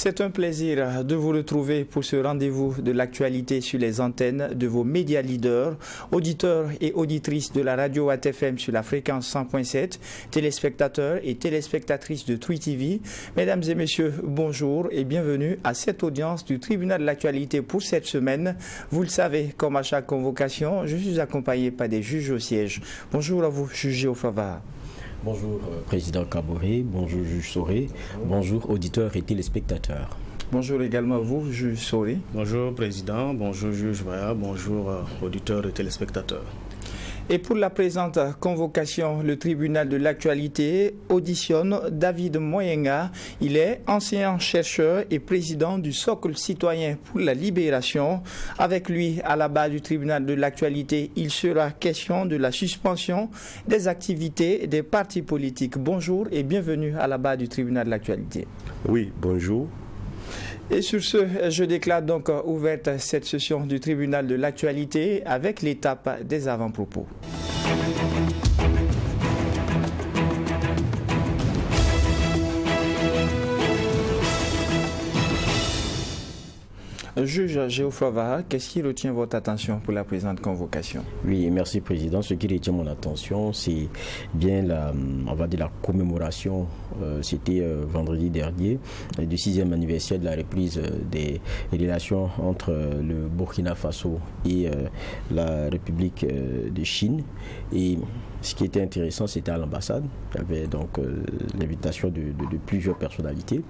C'est un plaisir de vous retrouver pour ce rendez-vous de l'actualité sur les antennes de vos médias leaders, auditeurs et auditrices de la radio Watt FM sur la fréquence 100.7, téléspectateurs et téléspectatrices de Trui TV. Mesdames et messieurs, bonjour et bienvenue à cette audience du tribunal de l'actualité pour cette semaine. Vous le savez, comme à chaque convocation, je suis accompagné par des juges au siège. Bonjour à vous, juge Géofava. Bonjour Président Kaboré, bonjour juge Soré, bonjour auditeurs et téléspectateurs. Bonjour également à vous, juge Soré. Bonjour Président, bonjour juge Brea, bonjour auditeurs et téléspectateurs. Et pour la présente convocation, le tribunal de l'actualité auditionne David Moyenga. Il est enseignant-chercheur et président du Socle citoyen pour la libération. Avec lui, à la barre du tribunal de l'actualité, il sera question de la suspension des activités des partis politiques. Bonjour et bienvenue à la barre du tribunal de l'actualité. Oui, bonjour. Et sur ce, je déclare donc ouverte cette session du tribunal de l'actualité avec l'étape des avant-propos. Juge Géofava, qu'est-ce qui retient votre attention pour la présente convocation? Oui, merci Président. Ce qui retient mon attention, c'est bien la commémoration, c'était vendredi dernier, du 6e anniversaire de la reprise des relations entre le Burkina Faso et la République de Chine. Et ce qui était intéressant, c'était à l'ambassade. Il y avait donc l'invitation de plusieurs personnalités.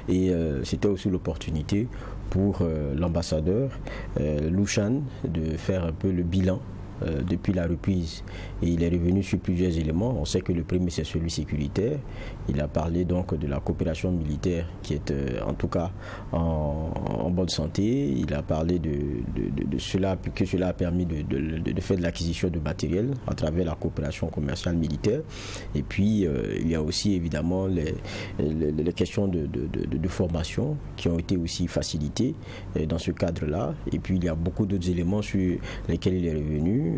Et c'était aussi l'opportunité pour l'ambassadeur Lushan de faire un peu le bilan depuis la reprise, et il est revenu sur plusieurs éléments. On sait que le premier, c'est celui sécuritaire. Il a parlé donc de la coopération militaire qui est en tout cas en bonne santé. Il a parlé de cela, que cela a permis de faire de l'acquisition de matériel à travers la coopération commerciale militaire. Et puis il y a aussi évidemment les questions de formation qui ont été aussi facilitées dans ce cadre-là. Et puis il y a beaucoup d'autres éléments sur lesquels il est revenu.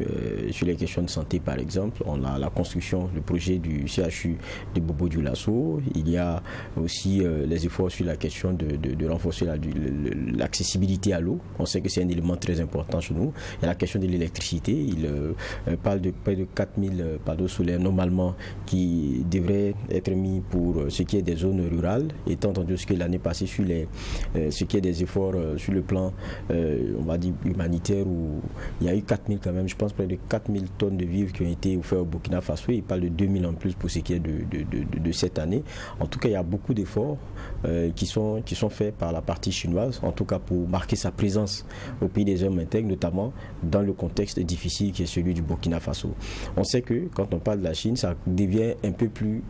Sur les questions de santé par exemple, on a la construction, le projet du CHU de Bobo Dioulasso. Il y a aussi les efforts sur la question de renforcer l'accessibilité à l'eau. On sait que c'est un élément très important chez nous. Il y a la question de l'électricité. Il parle de près de 4000 panneaux solaires normalement qui devraient être mis pour ce qui est des zones rurales, étant entendu ce que l'année passée sur ce qui est des efforts sur le plan on va dire humanitaire, où il y a eu 4000 quand même, je pense près de 4000 tonnes de vivres qui ont été offerts au Burkina Faso. Il parle de 2000 en plus pour ce qui est de cette année. En tout cas, il y a beaucoup d'efforts qui sont faits par la partie chinoise, en tout cas pour marquer sa présence au pays des hommes intègres, notamment dans le contexte difficile qui est celui du Burkina Faso. On sait que quand on parle de la Chine, ça devient un peu plus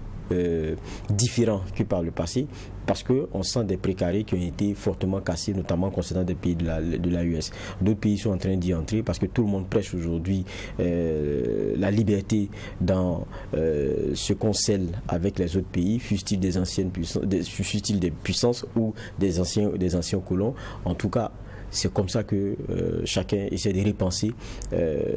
différent que par le passé, parce qu'on sent des précarés qui ont été fortement cassés, notamment concernant des pays de l'AES. D'autres pays sont en train d'y entrer parce que tout le monde prêche aujourd'hui la liberté dans ce qu'on scelle avec les autres pays, fût-il des anciennes puissances, fût-il des puissances ou des anciens colons. En tout cas, c'est comme ça que chacun essaie de repenser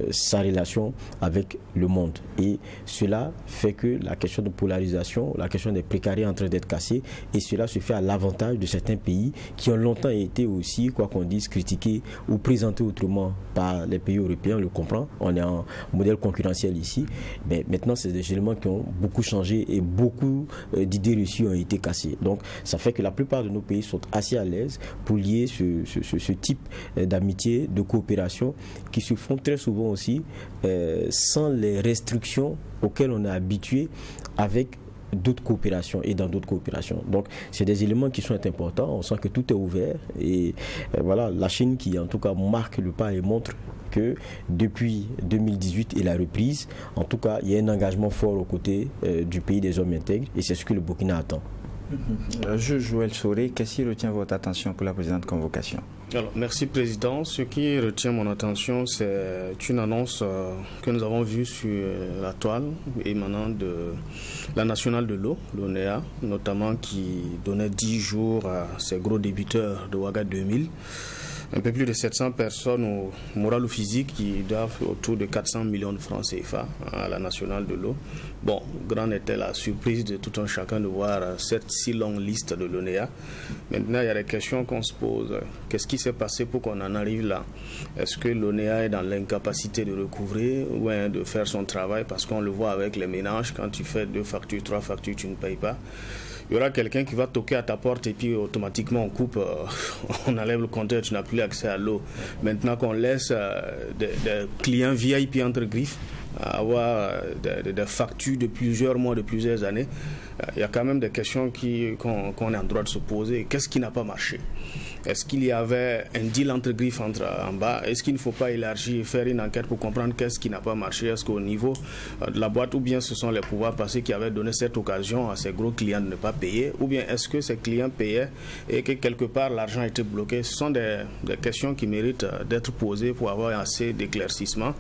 sa relation avec le monde. Et cela fait que la question de polarisation, la question des précarés est en train d'être cassée. Et cela se fait à l'avantage de certains pays qui ont longtemps été aussi, quoi qu'on dise, critiqués ou présentés autrement par les pays européens. On le comprend, on est en modèle concurrentiel ici. Mais maintenant, c'est des éléments qui ont beaucoup changé et beaucoup d'idées reçues ont été cassées. Donc, ça fait que la plupart de nos pays sont assez à l'aise pour lier ce type d'amitié, de coopération qui se font très souvent aussi sans les restrictions auxquelles on est habitué avec d'autres coopérations et dans d'autres coopérations. Donc c'est des éléments qui sont importants. On sent que tout est ouvert et voilà, la Chine qui en tout cas marque le pas et montre que depuis 2018 et la reprise, en tout cas il y a un engagement fort aux côtés du pays des hommes intègres, et c'est ce que le Burkina attend. Juge Joël Soré, qu'est-ce qui retient votre attention pour la présente convocation? Alors, merci Président. Ce qui retient mon attention, c'est une annonce que nous avons vue sur la toile émanant de la nationale de l'eau, l'ONEA, notamment qui donnait 10 jours à ces gros débiteurs de Ouaga 2000 un peu plus de 700 personnes au moral ou physique qui doivent autour de 400 millions de francs CFA à la nationale de l'eau. Bon, grande était la surprise de tout un chacun de voir cette si longue liste de l'ONEA. Maintenant, il y a des questions qu'on se pose. Qu'est-ce qui s'est passé pour qu'on en arrive là? Est-ce que l'ONEA est dans l'incapacité de recouvrer ou bien de faire son travail? Parce qu'on le voit avec les ménages, quand tu fais 2 factures, 3 factures, tu ne payes pas. Il y aura quelqu'un qui va toquer à ta porte et puis automatiquement on coupe, on enlève le compteur, tu n'as plus accès à l'eau. Maintenant qu'on laisse des clients VIP entre griffes avoir des factures de plusieurs mois, de plusieurs années, il y a quand même des questions qu'on est en droit de se poser. Qu'est-ce qui n'a pas marché? Est-ce qu'il y avait un deal entre griffes en bas? Est-ce qu'il ne faut pas élargir, faire une enquête pour comprendre qu'est-ce qui n'a pas marché? Est-ce qu'au niveau de la boîte, ou bien ce sont les pouvoirs passés qui avaient donné cette occasion à ces gros clients de ne pas payer? Ou bien est-ce que ces clients payaient et que quelque part l'argent était bloqué? Ce sont des questions qui méritent d'être posées pour avoir assez d'éclaircissement,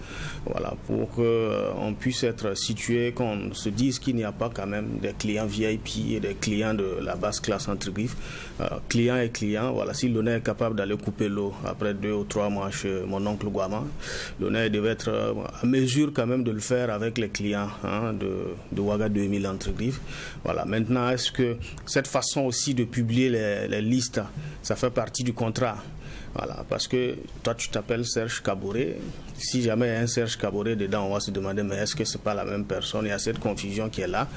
voilà, pour qu'on puisse être situé, qu'on se dise qu'il n'y a pas quand même des clients VIP et des clients de la basse classe entre griffes. Client et client, voilà, si l'ONEA est capable d'aller couper l'eau après 2 ou 3 mois chez mon oncle Guama, l'ONEA devait être à mesure quand même de le faire avec les clients de Ouaga 2000 entre griffes. Voilà. Maintenant, est-ce que cette façon aussi de publier les listes, ça fait partie du contrat? Voilà, parce que toi tu t'appelles Serge Kaboré. Si jamais il y a un Serge Kaboré dedans, on va se demander mais est-ce que c'est pas la même personne? Il y a cette confusion qui est là.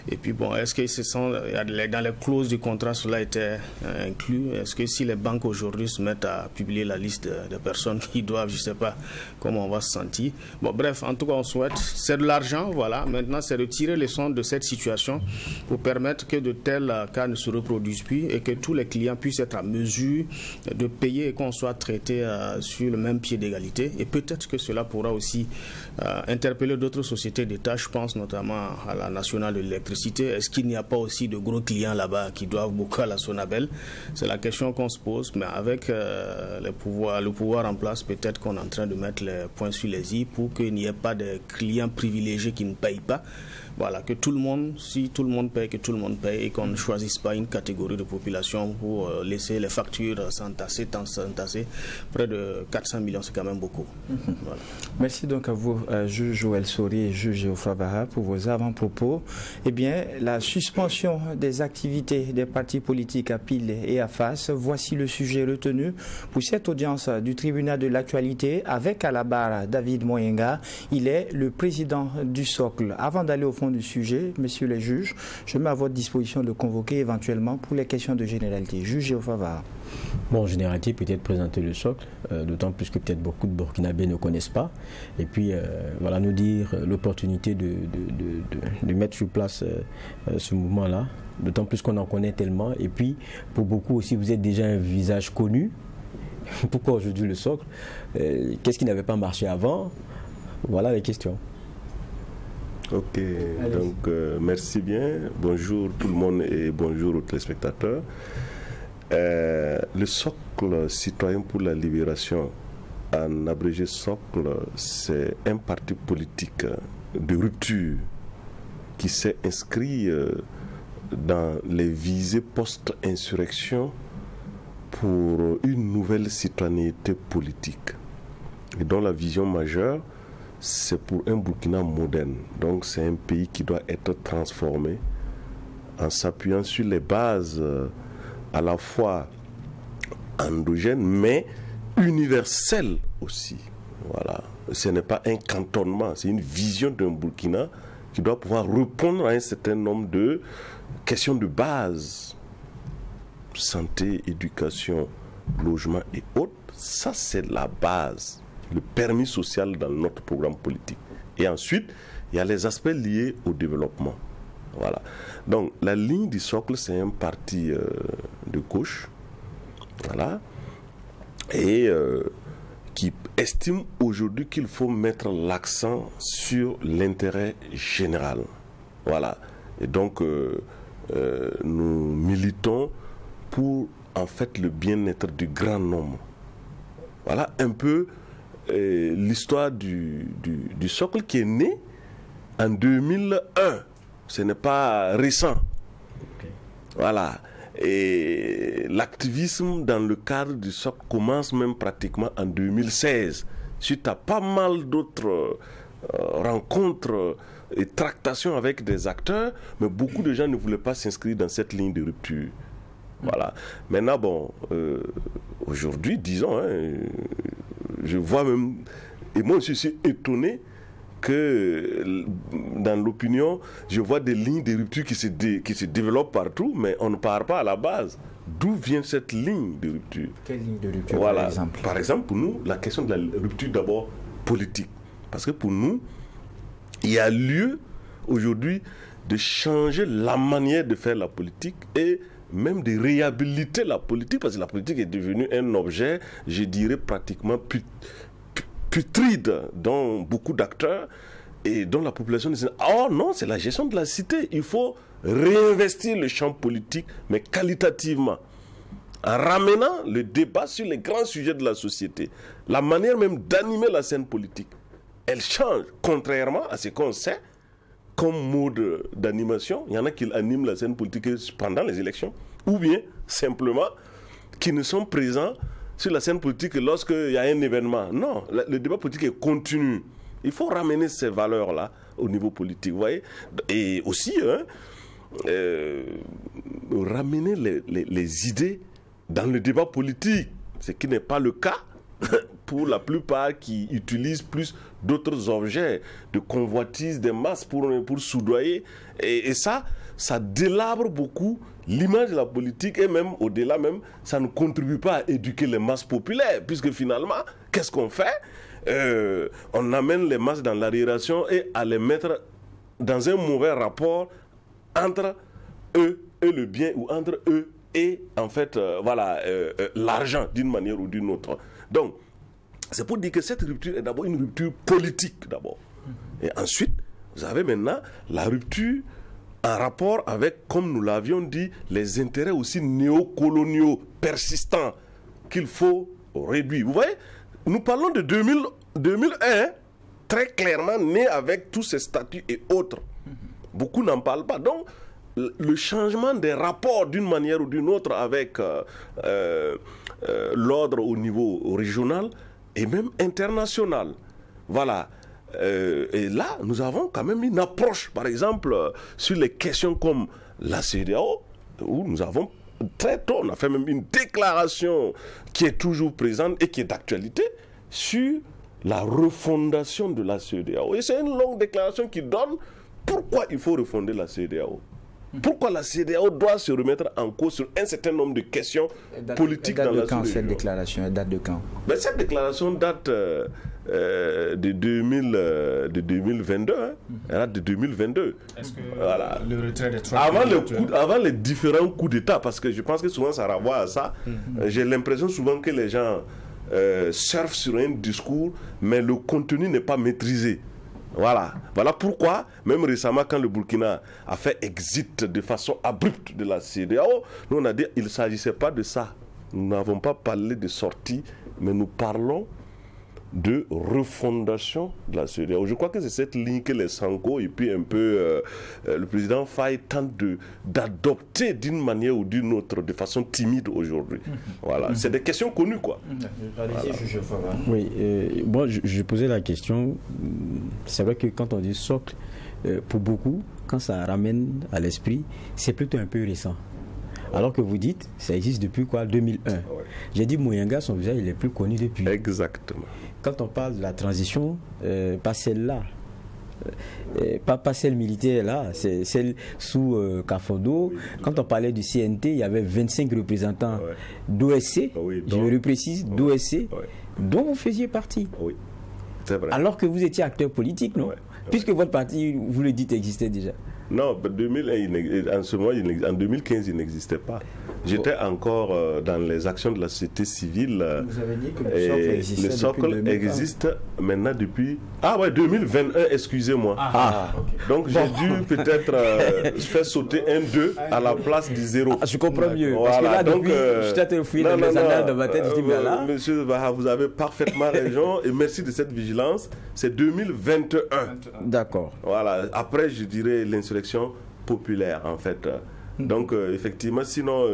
Et puis bon, est-ce que dans les clauses du contrat cela était inclus? Est-ce que si les banques aujourd'hui se mettent à publier la liste de personnes qui doivent, je sais pas comment on va se sentir. Bon bref, en tout cas on souhaite, c'est de l'argent, voilà. Maintenant c'est de tirer les leçons de cette situation pour permettre que de tels cas ne se reproduisent plus et que tous les clients puissent être à mesure de payer et qu'on soit traité sur le même pied d'égalité. Et peut-être que cela pourra aussi interpeller d'autres sociétés d'État. Je pense notamment à la nationale de l'électricité. Est-ce qu'il n'y a pas aussi de gros clients là-bas qui doivent beaucoup à la Sonabel? C'est la question qu'on se pose. Mais avec le pouvoir en place, peut-être qu'on est en train de mettre les points sur les i pour qu'il n'y ait pas de clients privilégiés qui ne payent pas. Voilà, que tout le monde, si tout le monde paye, que tout le monde paye et qu'on ne choisisse pas une catégorie de population pour laisser les factures s'entasser. Près de 400 millions, c'est quand même beaucoup. Voilà. Merci donc à vous, juge Joël Sori et juge Geoffroy Vara, pour vos avant-propos. Eh bien, la suspension des activités des partis politiques à pile et à face, voici le sujet retenu pour cette audience du tribunal de l'actualité avec à la barre David Moyenga. Il est le président du Socle. Avant d'aller au fond du sujet, messieurs les juges, je mets à votre disposition de le convoquer éventuellement pour les questions de généralité. Juge Geoffroy Vara. Bon, en généralité, peut-être présenter le Socle, d'autant plus que peut-être beaucoup de Burkinabés ne connaissent pas. Et puis, voilà, nous dire l'opportunité de mettre sur place ce mouvement-là, d'autant plus qu'on en connaît tellement. Et puis, pour beaucoup aussi, vous êtes déjà un visage connu. Pourquoi aujourd'hui le Socle? Qu'est-ce qui n'avait pas marché avant? Voilà les questions. Ok, donc merci bien. Bonjour tout le monde et bonjour aux téléspectateurs. Le Socle citoyen pour la libération, en abrégé Socle, c'est un parti politique de rupture qui s'est inscrit dans les visées post-insurrection pour une nouvelle citoyenneté politique et dont la vision majeure, c'est pour un Burkina moderne. Donc c'est un pays qui doit être transformé en s'appuyant sur les bases à la fois endogènes mais universelles aussi. Voilà. Ce n'est pas un cantonnement, c'est une vision d'un Burkina qui doit pouvoir répondre à un certain nombre de questions de base. Santé, éducation, logement et autres. Ça c'est la base. Le permis social dans notre programme politique. Et ensuite, il y a les aspects liés au développement. Voilà. Donc, la ligne du Socle, c'est un parti de gauche, voilà, et qui estime aujourd'hui qu'il faut mettre l'accent sur l'intérêt général. Voilà. Et donc, nous militons pour, en fait, le bien-être du grand nombre. Voilà un peu l'histoire du Socle qui est né en 2001. Ce n'est pas récent. Okay. Voilà. Et l'activisme dans le cadre du SOC commence même pratiquement en 2016, suite à pas mal d'autres rencontres et tractations avec des acteurs, mais beaucoup de gens ne voulaient pas s'inscrire dans cette ligne de rupture. Voilà. Maintenant, bon, aujourd'hui, disons, je vois même, et moi je suis étonné que dans l'opinion, je vois des lignes de rupture qui se développent partout, mais on ne part pas à la base. D'où vient cette ligne de rupture? Quelle ligne de rupture, voilà. par exemple? Par exemple, pour nous, la question de la rupture d'abord politique. Parce que pour nous, il y a lieu aujourd'hui de changer la manière de faire la politique et même de réhabiliter la politique, parce que la politique est devenue un objet, je dirais, pratiquement putride dans beaucoup d'acteurs et dont la population dit « Oh non, c'est la gestion de la cité, il faut réinvestir le champ politique, mais qualitativement, en ramenant le débat sur les grands sujets de la société. La manière même d'animer la scène politique, elle change, contrairement à ce qu'on sait comme mode d'animation. Il y en a qui animent la scène politique pendant les élections, ou bien simplement qui ne sont présents sur la scène politique lorsqu'il y a un événement. Non, le débat politique est continu. Il faut ramener ces valeurs-là au niveau politique, vous voyez. Et aussi, ramener les idées dans le débat politique, ce qui n'est pas le cas pour la plupart qui utilisent plus d'autres objets de convoitise des masses pour soudoyer. Et ça délabre beaucoup l'image de la politique et même au-delà même, ça ne contribue pas à éduquer les masses populaires, puisque finalement, qu'est-ce qu'on fait? On amène les masses dans l'arriération et à les mettre dans un mauvais rapport entre eux et le bien, ou entre eux et en fait l'argent d'une manière ou d'une autre. Donc, c'est pour dire que cette rupture est d'abord une rupture politique d'abord. Et ensuite, vous avez maintenant la rupture en rapport avec, comme nous l'avions dit, les intérêts aussi néocoloniaux persistants qu'il faut réduire. Vous voyez, nous parlons de 2001, très clairement né avec tous ces statuts et autres. Beaucoup n'en parlent pas. Donc, le changement des rapports d'une manière ou d'une autre avec l'ordre au niveau régional et même international. Voilà. Et là, nous avons quand même une approche, par exemple, sur les questions comme la CEDEAO, où nous avons très tôt, on a fait même une déclaration qui est toujours présente et qui est d'actualité sur la refondation de la CEDEAO. Et c'est une longue déclaration qui donne pourquoi il faut refonder la CEDEAO. Pourquoi la CEDEAO doit se remettre en cause sur un certain nombre de questions politiques dans la sous-région. Cette déclaration date de quand? Ben, cette déclaration date de 2022. Elle date de 2022. Est-ce que voilà. le retrait des trois avant les différents coups d'État, parce que je pense que souvent ça renvoie à ça, j'ai l'impression souvent que les gens surfent sur un discours, mais le contenu n'est pas maîtrisé. Voilà pourquoi, même récemment, quand le Burkina a fait exit de façon abrupte de la CEDEAO, nous on a dit qu'il ne s'agissait pas de ça. Nous n'avons pas parlé de sortie, mais nous parlons de refondation de la CEDEAO. Je crois que c'est cette ligne que les Sanko et puis un peu le président Faye tentent d'adopter d'une manière ou d'une autre, de façon timide aujourd'hui. Voilà, c'est des questions connues, quoi. Voilà. Oui, bon, je posais la question. C'est vrai que quand on dit socle, pour beaucoup, quand ça ramène à l'esprit, c'est plutôt un peu récent. Alors que vous dites, ça existe depuis quoi, 2001. Ouais. J'ai dit Moyenga, son visage, il est plus connu depuis. Exactement. Quand on parle de la transition, pas celle-là, pas celle militaire là, c'est celle sous Kafondo. Oui, quand on parlait du CNT, il y avait 25 représentants d'OSC, je le reprécise, d'OSC, dont vous faisiez partie. Oui, c'est vrai. Alors que vous étiez acteur politique, non? Puisque votre parti, vous le dites, existait déjà. Non, en 2015, il n'existait pas. J'étais encore dans les actions de la société civile. Vous avez dit que le socle existe maintenant depuis... Ah ouais, 2021, excusez-moi. Okay. Donc j'ai dû peut-être faire sauter un 2 à la place du 0. Je comprends mieux. Parce que là, donc, je t'ai fouillé dans les annales de ma tête. Je dis, mais là... Monsieur Baha, vous avez parfaitement raison et merci de cette vigilance. C'est 2021. D'accord. Voilà. Après, je dirais l'insurrection populaire, en fait, Donc, effectivement, sinon,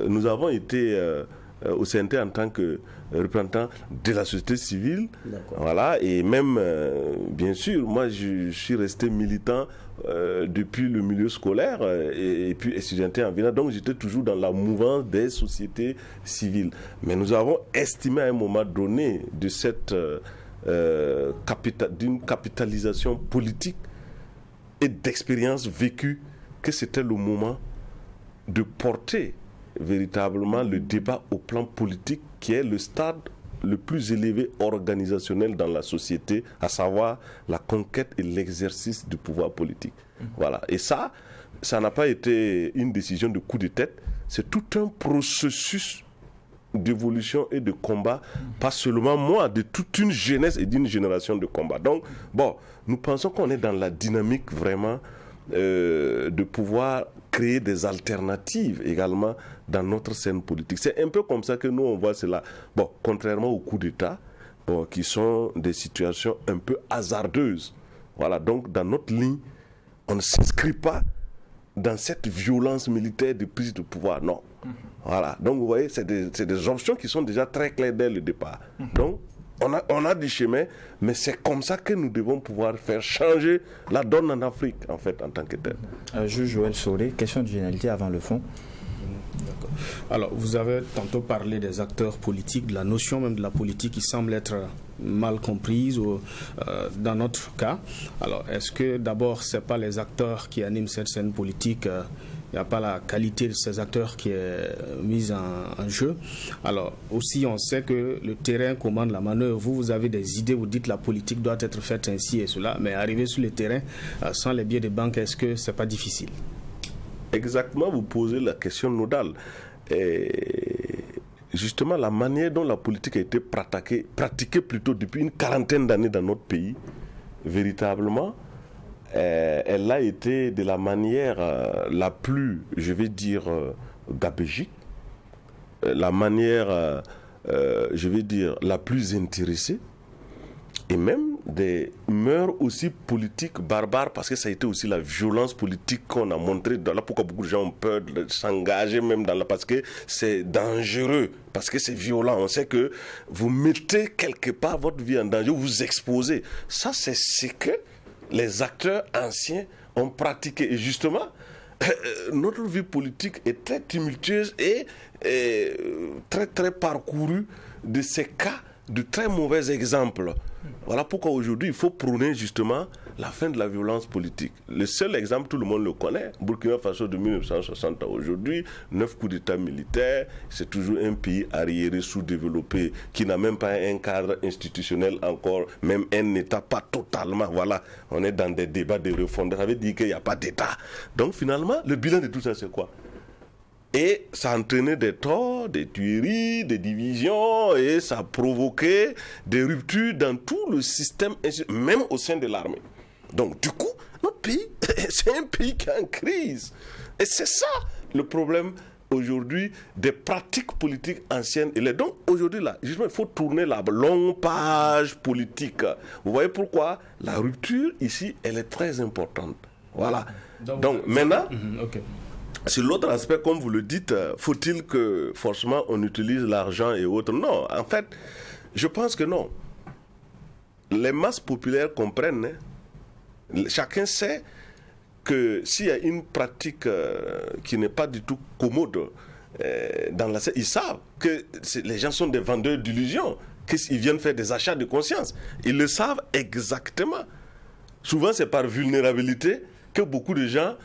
nous avons été au CNT en tant que représentant de la société civile. Voilà, et même, bien sûr, moi, je suis resté militant depuis le milieu scolaire et puis étudiantin en Vietnam. Donc, j'étais toujours dans la mouvance des sociétés civiles. Mais nous avons estimé à un moment donné de cette d'une capitalisation politique et d'expérience vécue que c'était le moment de porter véritablement le débat au plan politique, qui est le stade le plus élevé organisationnel dans la société, à savoir la conquête et l'exercice du pouvoir politique. Voilà. Et ça n'a pas été une décision de coup de tête, c'est tout un processus d'évolution et de combat, pas seulement moi, de toute une jeunesse et d'une génération de combat. Donc, bon, nous pensons qu'on est dans la dynamique vraiment de pouvoir créer des alternatives également dans notre scène politique. C'est un peu comme ça que nous on voit cela. Bon, contrairement aux coups d'État, bon, qui sont des situations un peu hasardeuses. Voilà, donc dans notre ligne, on ne s'inscrit pas dans cette violence militaire de prise de pouvoir. Non. Voilà, donc vous voyez, c'est des options qui sont déjà très claires dès le départ. Donc, on a du chemin, mais c'est comme ça que nous devons pouvoir faire changer la donne en Afrique, en fait, en tant que tel. Juge Joël Soré, question de généralité avant le fond. D'accord. Alors, vous avez tantôt parlé des acteurs politiques, de la notion même de la politique qui semble être mal comprise dans notre cas. Alors, est-ce que d'abord, ce n'est pas les acteurs qui animent cette scène politique, il n'y a pas la qualité de ces acteurs qui est mise en jeu. Alors, aussi, on sait que le terrain commande la manœuvre. Vous avez des idées, vous dites la politique doit être faite ainsi et cela, mais arriver sur le terrain sans les billets de banque, est-ce que ce n'est pas difficile? Exactement, vous posez la question nodale. Et justement, la manière dont la politique a été pratiquée plutôt depuis une quarantaine d'années dans notre pays, véritablement, elle a été de la manière la plus, je vais dire, gabégique, la manière, je vais dire, la plus intéressée, et même des mœurs aussi politiques barbares, parce que ça a été aussi la violence politique qu'on a montré. Là, pourquoi beaucoup de gens ont peur de s'engager même dans la... Parce que c'est dangereux, parce que c'est violent. On sait que vous mettez quelque part votre vie en danger, vous vous exposez. Ça, c'est ce que les acteurs anciens ont pratiqué. Et justement, notre vie politique est très tumultueuse et très, très parcourue de ces cas de très mauvais exemples. Voilà pourquoi aujourd'hui, il faut prôner justement la fin de la violence politique. Le seul exemple, tout le monde le connaît, Burkina Faso de 1960 à aujourd'hui, 9 coups d'État militaires, c'est toujours un pays arriéré, sous-développé, qui n'a même pas un cadre institutionnel encore, même un État pas totalement. Voilà, on est dans des débats de refonte. Ça veut dire qu'il n'y a pas d'État. Donc finalement, le bilan de tout ça, c'est quoi? Et ça a entraîné des torts, des tueries, des divisions, et ça a provoqué des ruptures dans tout le système, même au sein de l'armée. Donc du coup, notre pays, c'est un pays qui est en crise. Et c'est ça le problème aujourd'hui des pratiques politiques anciennes. Et donc aujourd'hui, là, justement, il faut tourner la longue page politique. Vous voyez pourquoi la rupture ici, elle est très importante. Voilà. Donc maintenant... Okay. Sur l'autre aspect, comme vous le dites, faut-il que forcément on utilise l'argent et autres? Non, en fait, je pense que non. Les masses populaires comprennent, hein. Chacun sait que s'il y a une pratique qui n'est pas du tout commode dans la scène, ils savent que les gens sont des vendeurs d'illusions, qu'ils viennent faire des achats de conscience. Ils le savent exactement. Souvent, c'est par vulnérabilité que beaucoup de gens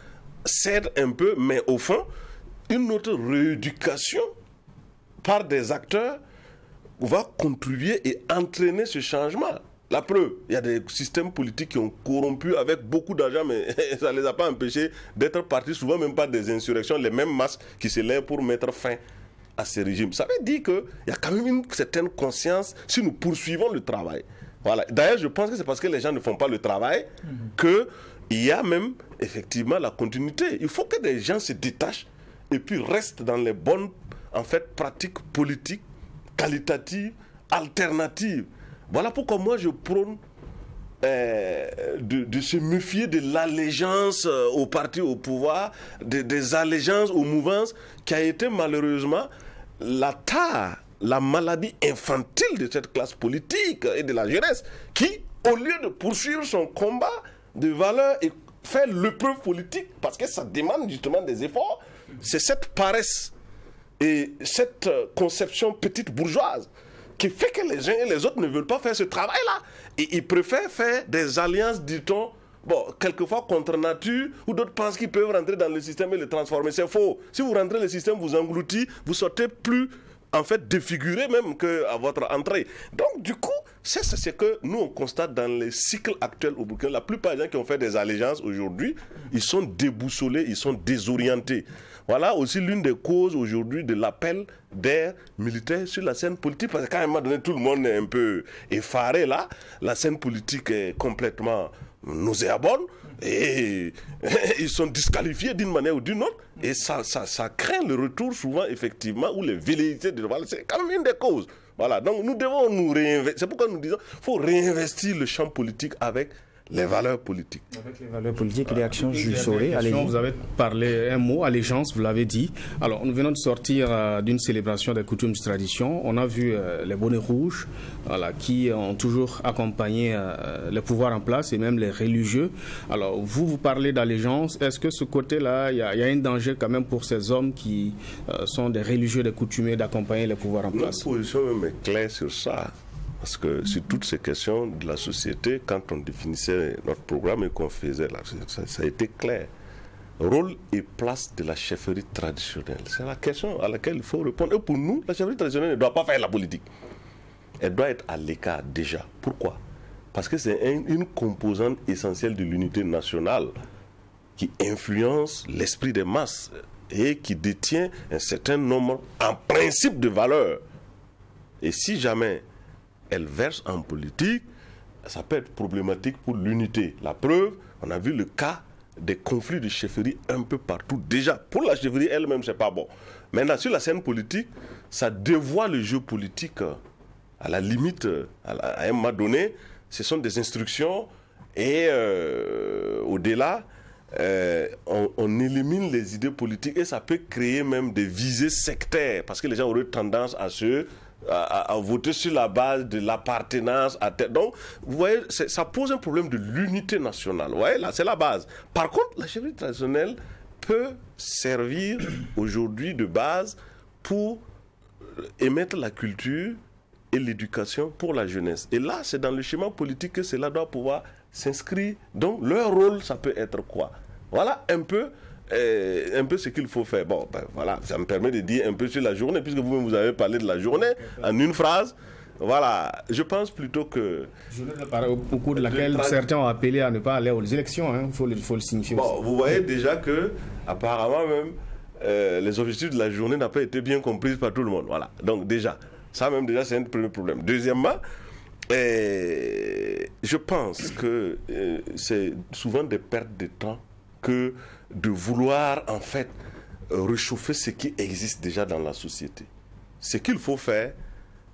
cède un peu, mais au fond, une autre rééducation par des acteurs va contribuer et entraîner ce changement. La preuve, il y a des systèmes politiques qui ont corrompu avec beaucoup d'argent, mais ça ne les a pas empêchés d'être partis, souvent même pas des insurrections, les mêmes masses qui se lèvent pour mettre fin à ces régimes. Ça veut dire qu'il y a quand même une certaine conscience si nous poursuivons le travail. Voilà. D'ailleurs, je pense que c'est parce que les gens ne font pas le travail qu'il y a même effectivement la continuité. Il faut que des gens se détachent et puis restent dans les bonnes pratiques politiques, qualitatives, alternatives. Voilà pourquoi moi je prône de se méfier de l'allégeance au parti au pouvoir, des allégeances aux mouvances, qui a été malheureusement la maladie infantile de cette classe politique et de la jeunesse, qui, au lieu de poursuivre son combat de valeurs et faire l'épreuve politique, parce que ça demande justement des efforts, c'est cette paresse et cette conception petite bourgeoise qui fait que les uns et les autres ne veulent pas faire ce travail-là. Et ils préfèrent faire des alliances, dit-on, bon, quelquefois contre nature, ou d'autres pensent qu'ils peuvent rentrer dans le système et le transformer. C'est faux. Si vous rentrez, le système vous engloutit, vous sortez plus, en fait, défiguré même qu'à votre entrée. Donc, du coup, c'est ce que nous, on constate dans les cycles actuels au Burkina. La plupart des gens qui ont fait des allégeances aujourd'hui, ils sont déboussolés, ils sont désorientés. Voilà aussi l'une des causes aujourd'hui de l'appel d'air militaire sur la scène politique. Parce qu'à un moment donné, tout le monde est un peu effaré là. La scène politique est complètement nauséabonde et ils sont disqualifiés d'une manière ou d'une autre. Et ça craint le retour souvent, effectivement, où les velléités de... Voilà, c'est quand même une des causes. Voilà, donc nous devons nous réinvestir. C'est pourquoi nous disons qu'il faut réinvestir le champ politique avec les valeurs politiques. Avec les valeurs politiques et les actions, Jules Soré, allez-y. Vous avez parlé un mot, allégeance, vous l'avez dit. Alors, nous venons de sortir d'une célébration des coutumes de tradition. On a vu les bonnets rouges, voilà, qui ont toujours accompagné les pouvoirs en place et même les religieux. Alors, vous parlez d'allégeance. Est-ce que ce côté-là, il y a un danger quand même pour ces hommes qui sont des religieux, des coutumiers, d'accompagner les pouvoirs en place? Notre position même est claire sur ça. Parce que sur toutes ces questions de la société, quand on définissait notre programme et qu'on faisait, là, ça a été clair. Rôle et place de la chefferie traditionnelle. C'est la question à laquelle il faut répondre. Et pour nous, la chefferie traditionnelle ne doit pas faire la politique. Elle doit être à l'écart déjà. Pourquoi? Parce que c'est une composante essentielle de l'unité nationale qui influence l'esprit des masses et qui détient un certain nombre, en principe, de valeurs. Et si jamais elle verse en politique, ça peut être problématique pour l'unité. La preuve, on a vu le cas des conflits de chefferie un peu partout. Déjà, pour la chefferie elle-même, c'est pas bon. Maintenant, sur la scène politique, ça dévoie le jeu politique. À la limite, à un moment donné, ce sont des instructions et au-delà, on élimine les idées politiques et ça peut créer même des visées sectaires parce que les gens auraient tendance à voter sur la base de l'appartenance à terre. Donc, vous voyez, ça pose un problème de l'unité nationale. Vous voyez, là, c'est la base. Par contre, la chefferie traditionnelle peut servir aujourd'hui de base pour émettre la culture et l'éducation pour la jeunesse. Et là, c'est dans le schéma politique que cela doit pouvoir s'inscrire. Donc, leur rôle, ça peut être quoi? Voilà un peu ce qu'il faut faire. Bon, ben, voilà, ça me permet de dire un peu sur la journée, puisque vous avez parlé de la journée en une phrase. Voilà, je pense plutôt que... Au cours de laquelle certains ont appelé à ne pas aller aux élections, hein, faut le signifier. Bon, vous voyez déjà que, apparemment même, les objectifs de la journée n'ont pas été bien compris par tout le monde. Voilà, donc déjà, ça même déjà c'est un premier problème. Deuxièmement, je pense que c'est souvent des pertes de temps que de vouloir en fait réchauffer ce qui existe déjà dans la société. Ce qu'il faut faire,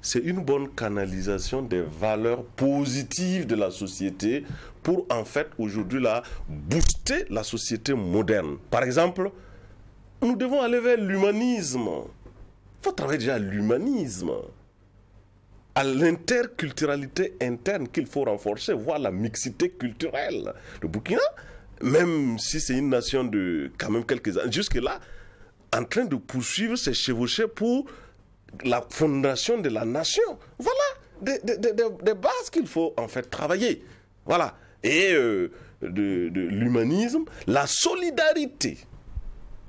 c'est une bonne canalisation des valeurs positives de la société pour en fait aujourd'hui là booster la société moderne. Par exemple, nous devons aller vers l'humanisme. Il faut travailler déjà à l'humanisme, à l'interculturalité interne qu'il faut renforcer, voire la mixité culturelle. Le Burkina, même si c'est une nation de quand même quelques années, jusque-là, en train de poursuivre ses chevauchées pour la fondation de la nation. Voilà des bases qu'il faut en fait travailler. Voilà. Et de l'humanisme, la solidarité.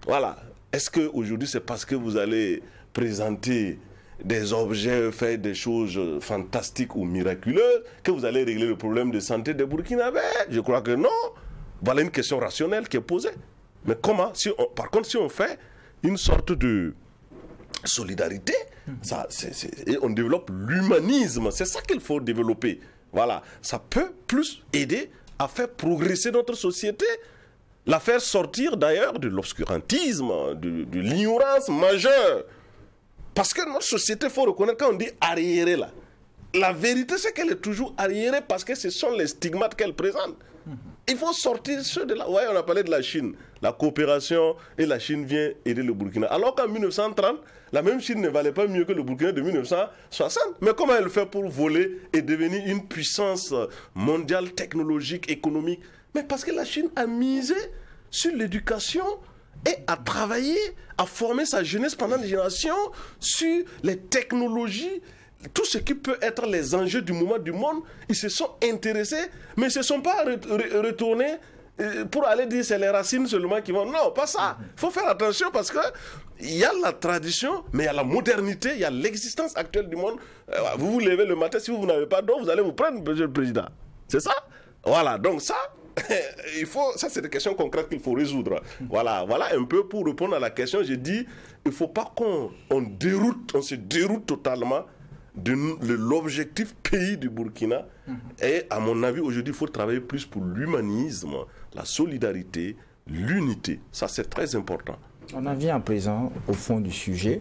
Voilà. Est-ce qu'aujourd'hui c'est parce que vous allez présenter des objets, faire des choses fantastiques ou miraculeuses que vous allez régler le problème de santé des Burkinabés? Je crois que non. Voilà une question rationnelle qui est posée. Mais comment? Par contre, si on fait une sorte de solidarité, et on développe l'humanisme, c'est ça qu'il faut développer. Voilà, ça peut plus aider à faire progresser notre société, la faire sortir d'ailleurs de l'obscurantisme, de l'ignorance majeure. Parce que notre société, il faut reconnaître, quand on dit arriéré là, la vérité, c'est qu'elle est toujours arriérée parce que ce sont les stigmates qu'elle présente. Il faut sortir ceux de là. Ouais, on a parlé de la Chine, la coopération, et la Chine vient aider le Burkina. Alors qu'en 1930, la même Chine ne valait pas mieux que le Burkina de 1960. Mais comment elle fait pour voler et devenir une puissance mondiale, technologique, économique? Mais parce que la Chine a misé sur l'éducation et a travaillé, a formé sa jeunesse pendant des générations sur les technologies, tout ce qui peut être les enjeux du moment du monde. Ils se sont intéressés, mais ils ne se sont pas retournés pour aller dire c'est les racines seulement qui vont. Non, pas ça. Il faut faire attention parce qu'il y a la tradition, mais il y a la modernité, il y a l'existence actuelle du monde. Vous vous levez le matin, si vous n'avez pas d'eau, vous allez vous prendre, monsieur le président. C'est ça? Voilà, donc ça, ça c'est des questions concrètes qu'il faut résoudre. Voilà un peu pour répondre à la question. J'ai dit, il ne faut pas qu'on se déroute totalement de l'objectif pays du Burkina. Et à mon avis, aujourd'hui, il faut travailler plus pour l'humanisme, la solidarité, l'unité. Ça, c'est très important. On en vient à présent au fond du sujet.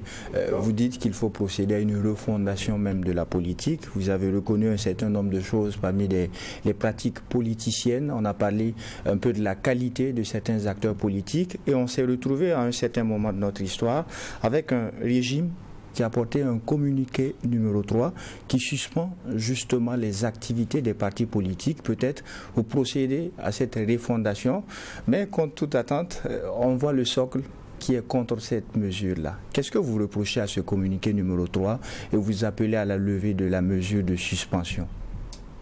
Vous dites qu'il faut procéder à une refondation même de la politique. Vous avez reconnu un certain nombre de choses parmi les pratiques politiciennes. On a parlé un peu de la qualité de certains acteurs politiques et on s'est retrouvé à un certain moment de notre histoire avec un régime qui a porté un communiqué numéro 3 qui suspend justement les activités des partis politiques, peut-être pour procéder à cette refondation. Mais contre toute attente, on voit le socle qui est contre cette mesure-là. Qu'est-ce que vous reprochez à ce communiqué numéro 3 et vous appelez à la levée de la mesure de suspension?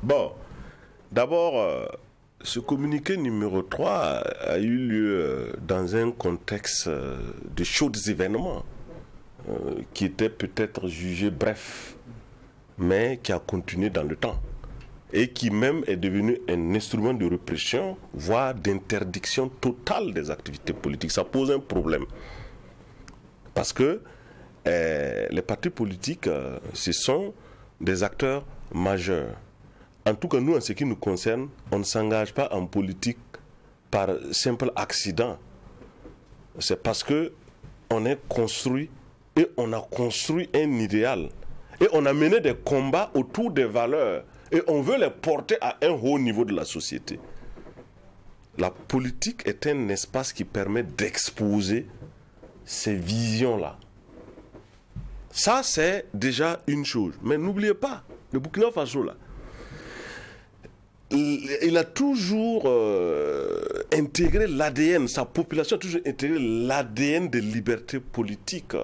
Bon, d'abord, ce communiqué numéro 3 a eu lieu dans un contexte de chauds événements qui était peut-être jugé bref, mais qui a continué dans le temps et qui même est devenu un instrument de répression, voire d'interdiction totale des activités politiques. Ça pose un problème. Parce que les partis politiques, ce sont des acteurs majeurs. En tout cas, nous, en ce qui nous concerne, on ne s'engage pas en politique par simple accident. C'est parce qu'on est construit et on a construit un idéal. Et on a mené des combats autour des valeurs. Et on veut les porter à un haut niveau de la société. La politique est un espace qui permet d'exposer ces visions-là. Ça, c'est déjà une chose. Mais n'oubliez pas, le Burkina Faso, là, il a toujours intégré l'ADN, sa population a toujours intégré l'ADN des libertés politiques.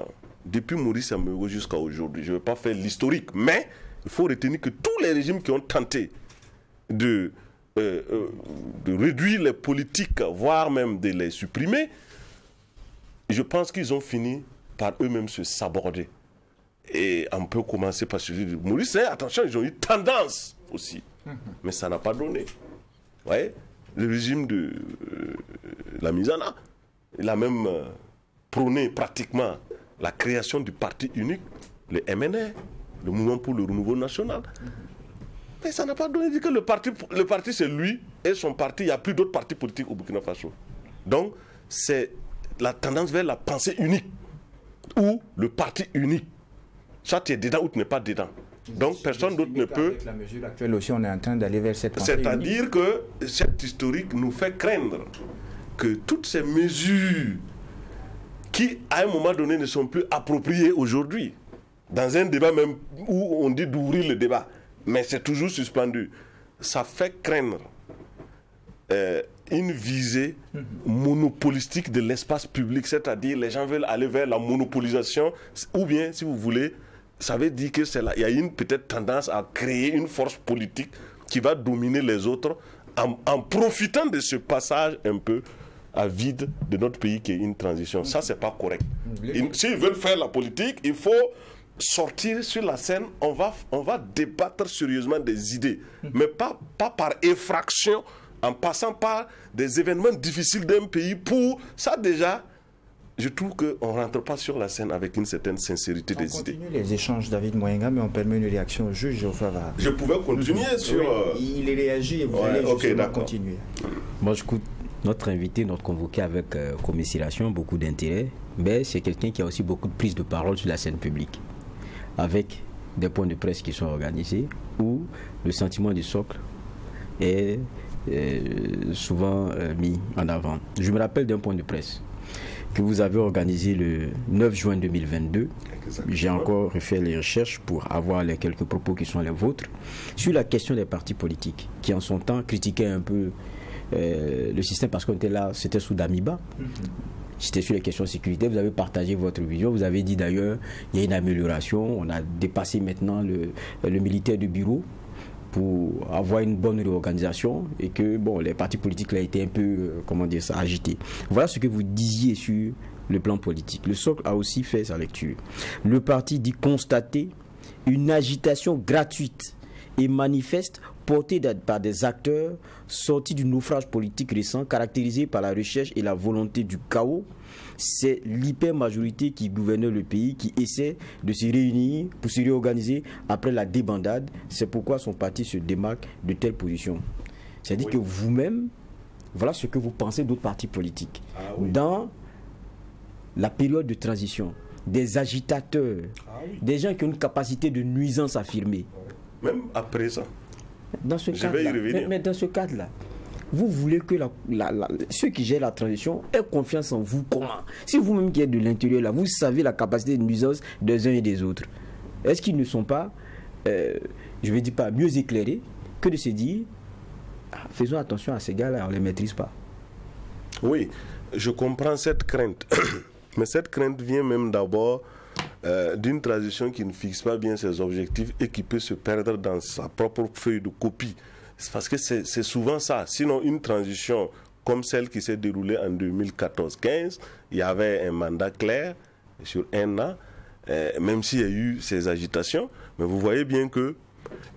Depuis Maurice Amégo jusqu'à aujourd'hui. Je ne vais pas faire l'historique, mais il faut retenir que tous les régimes qui ont tenté de réduire les politiques, voire même de les supprimer, je pense qu'ils ont fini par eux-mêmes se saborder. Et on peut commencer par celui de Maurice. Attention, ils ont eu tendance aussi. Mais ça n'a pas donné. Vous voyez, le régime de la Misana, il a même prôné pratiquement la création du parti unique, le MNR, le Mouvement pour le Renouveau National. Mais ça n'a pas donné. Dit que le parti c'est lui et son parti. Il n'y a plus d'autres partis politiques au Burkina Faso. Donc, c'est la tendance vers la pensée unique ou le parti unique. Soit tu es dedans ou tu n'es pas dedans. Donc, personne d'autre ne peut. Avec la mesure actuelle aussi, on est en train d'aller vers cette pensée unique. C'est-à-dire que cette historique nous fait craindre que toutes ces mesures qui, à un moment donné, ne sont plus appropriées aujourd'hui, dans un débat même où on dit d'ouvrir le débat, mais c'est toujours suspendu, ça fait craindre une visée monopolistique de l'espace public, c'est-à-dire les gens veulent aller vers la monopolisation, ou bien, si vous voulez, ça veut dire qu'il y a une peut-être tendance à créer une force politique qui va dominer les autres en profitant de ce passage un peu à vide de notre pays qui est une transition. Ça, c'est pas correct. S'ils veulent faire la politique, il faut sortir sur la scène, on va débattre sérieusement des idées, mais pas par effraction, en passant par des événements difficiles d'un pays pour... Ça déjà, je trouve qu'on ne rentre pas sur la scène avec une certaine sincérité des idées. On continue les échanges, David Moyenga, mais on permet une réaction au juge Geoffroy Var. Je pouvais continuer sur... Oui, il réagit et vous allez justement continuer. Moi, j'écoute notre invité, notre convoqué avec commisération, beaucoup d'intérêt, mais c'est quelqu'un qui a aussi beaucoup de prise de parole sur la scène publique, avec des points de presse qui sont organisés où le sentiment du socle est souvent mis en avant. Je me rappelle d'un point de presse que vous avez organisé le 9 juin 2022. J'ai encore refait les recherches pour avoir les quelques propos qui sont les vôtres sur la question des partis politiques qui en son temps critiquaient un peu le système parce qu'on était là, c'était sous Damiba. C'était sur les questions sécuritaires. Vous avez partagé votre vision. Vous avez dit d'ailleurs il y a une amélioration. On a dépassé maintenant le militaire de bureau pour avoir une bonne réorganisation et que bon, les partis politiques là étaient un peu, comment dire ça, agités. Voilà ce que vous disiez sur le plan politique. Le socle a aussi fait sa lecture. Le parti dit constater une agitation gratuite et manifeste portée par des acteurs sortis du naufrage politique récent caractérisé par la recherche et la volonté du chaos. C'est l'hyper-majorité qui gouverne le pays, qui essaie de se réunir pour se réorganiser après la débandade. C'est pourquoi son parti se démarque de telles positions. C'est-à-dire que vous-même, voilà ce que vous pensez d'autres partis politiques. Dans la période de transition, des agitateurs, des gens qui ont une capacité de nuisance affirmée. Même après ça. Dans ce cadre-là, mais dans ce cadre-là, vous voulez que ceux qui gèrent la transition aient confiance en vous. Comment? Si vous-même qui êtes de l'intérieur, là, vous savez la capacité de nuisance des uns et des autres. Est-ce qu'ils ne sont pas, je ne veux dire pas mieux éclairés que de se dire faisons attention à ces gars-là, on ne les maîtrise pas? Oui, je comprends cette crainte. Mais cette crainte vient même d'abord d'une transition qui ne fixe pas bien ses objectifs et qui peut se perdre dans sa propre feuille de copie. C'est parce que c'est souvent ça. Sinon, une transition comme celle qui s'est déroulée en 2014-15, il y avait un mandat clair sur un an, même s'il y a eu ces agitations. Mais vous voyez bien que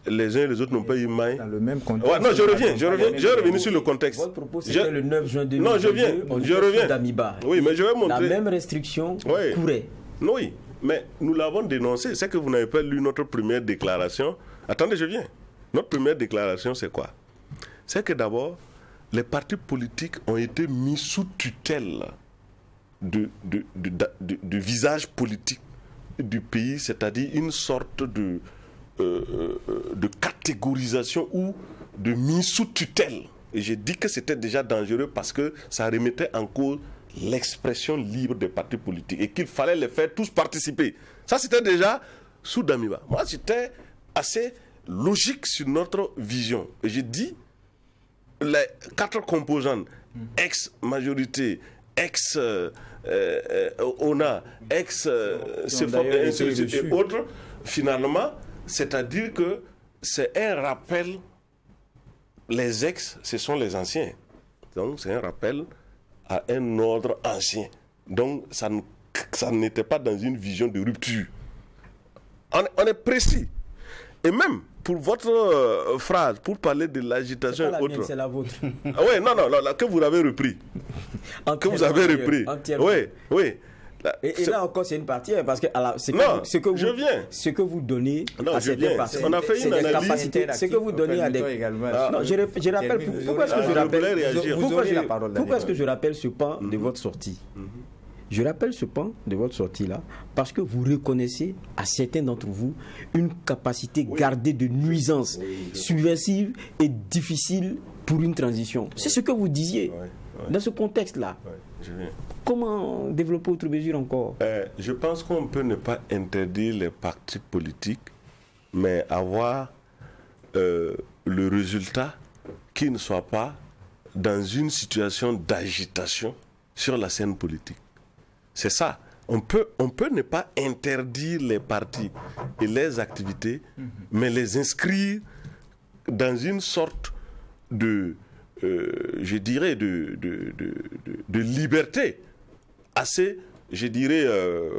les uns et les autres n'ont pas eu maille. Dans le même contexte. Ouais, non, je reviens sur le contexte. Votre propos, c'était le 9 juin 2022. Non, je reviens. D'Amiba. Oui, mais je vais montrer. La même restriction courait. Oui, mais nous l'avons dénoncé. C'est que vous n'avez pas lu notre première déclaration. Attendez, je viens. Notre première déclaration, c'est quoi? C'est que d'abord, les partis politiques ont été mis sous tutelle du visage politique du pays, c'est-à-dire une sorte de catégorisation ou de mise sous tutelle. Et j'ai dit que c'était déjà dangereux parce que ça remettait en cause l'expression libre des partis politiques et qu'il fallait les faire tous participer. Ça, c'était déjà sous Damiba. Moi, j'étais assez logique sur notre vision. Et j'ai dit, les 4 composantes, ex-majorité, ex-ONA, ex-CFOP et autres, finalement, c'est-à-dire que c'est un rappel, les ex, ce sont les anciens. Donc, c'est un rappel à un ordre ancien. Donc, ça n'était pas dans une vision de rupture. On est précis. Et même, pour votre phrase, pour parler de l'agitation et autres... C'est la vôtre. Oui, non, que vous avez repris. Que vous avez repris. Oui. Et là encore, c'est une partie, parce que ce que vous donnez à certaines personnes, on a fait une analyse. Ce que vous donnez à des... Non, je rappelle, pourquoi est-ce que je rappelle... Pourquoi est-ce que je rappelle ce pan de votre sortie? Je rappelle ce pan de votre sortie-là parce que vous reconnaissez à certains d'entre vous une capacité gardée de nuisance subversive et difficile pour une transition. C'est ce que vous disiez dans ce contexte-là. Comment développer autre mesure encore? Je pense qu'on peut ne pas interdire les partis politiques, mais avoir le résultat qui ne soit pas dans une situation d'agitation sur la scène politique. C'est ça. On peut ne pas interdire les partis et les activités, mais les inscrire dans une sorte de, je dirais, de liberté assez, je dirais,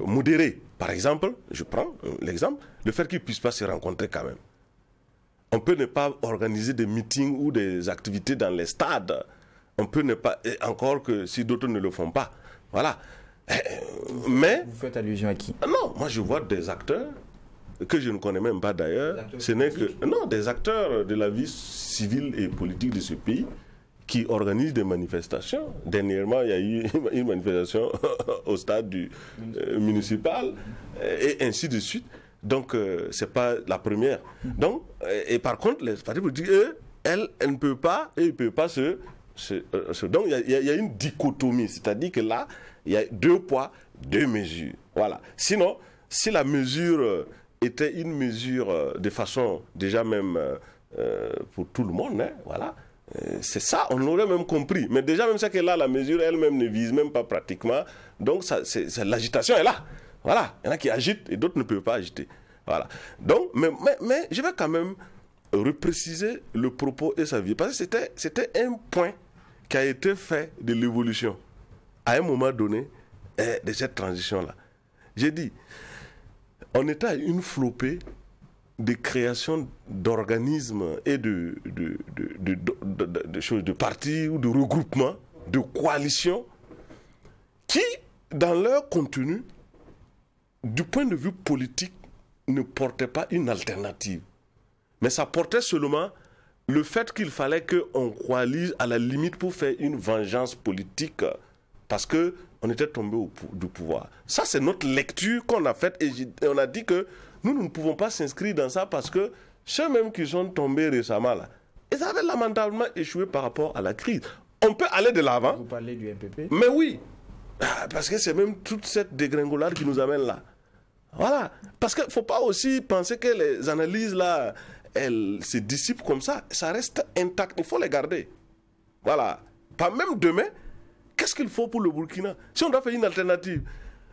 modérée. Par exemple, je prends l'exemple, le fait qu'ils ne puissent pas se rencontrer quand même. On peut ne pas organiser des meetings ou des activités dans les stades. On peut ne pas, encore que si d'autres ne le font pas. Voilà. Mais... Vous faites allusion à qui? Non, moi je vois des acteurs que je ne connais même pas d'ailleurs. Ce n'est que... Non, des acteurs de la vie civile et politique de ce pays qui organisent des manifestations. Dernièrement, il y a eu une manifestation au stade municipal et ainsi de suite. Donc, ce n'est pas la première. Donc, et par contre, les partis politiques, eux, elle ne peut pas, et ils ne peuvent pas donc, il y a une dichotomie. C'est-à-dire que là, il y a 2 poids, 2 mesures. Voilà. Sinon, si la mesure était une mesure de façon déjà même pour tout le monde, hein, voilà. C'est ça, on aurait même compris. Mais déjà, même ça que là, la mesure elle-même ne vise même pas pratiquement. Donc, l'agitation est là. Voilà. Il y en a qui agitent et d'autres ne peuvent pas agiter. Voilà. Donc, mais je vais quand même repréciser le propos et sa vie. Parce que c'était un point qui a été fait de l'évolution à un moment donné de cette transition-là. J'ai dit, on était à une flopée de création d'organismes et de choses, de partis ou de regroupements, de coalitions qui, dans leur contenu, du point de vue politique, ne portaient pas une alternative. Mais ça portait seulement le fait qu'il fallait qu'on coalise à la limite pour faire une vengeance politique parce qu'on était tombé du pouvoir. Ça, c'est notre lecture qu'on a faite et on a dit que nous ne pouvons pas s'inscrire dans ça parce que ceux-mêmes qui sont tombés récemment, là, ils avaient lamentablement échoué par rapport à la crise. On peut aller de l'avant. Vous parlez du MPP? Mais oui, parce que c'est même toute cette dégringolade qui nous amène là. Voilà. Parce qu'il ne faut pas aussi penser que les analyses là, elles se dissipent comme ça. Ça reste intact. Il faut les garder. Voilà. Pas même demain. Qu'est-ce qu'il faut pour le Burkina? Si on doit faire une alternative,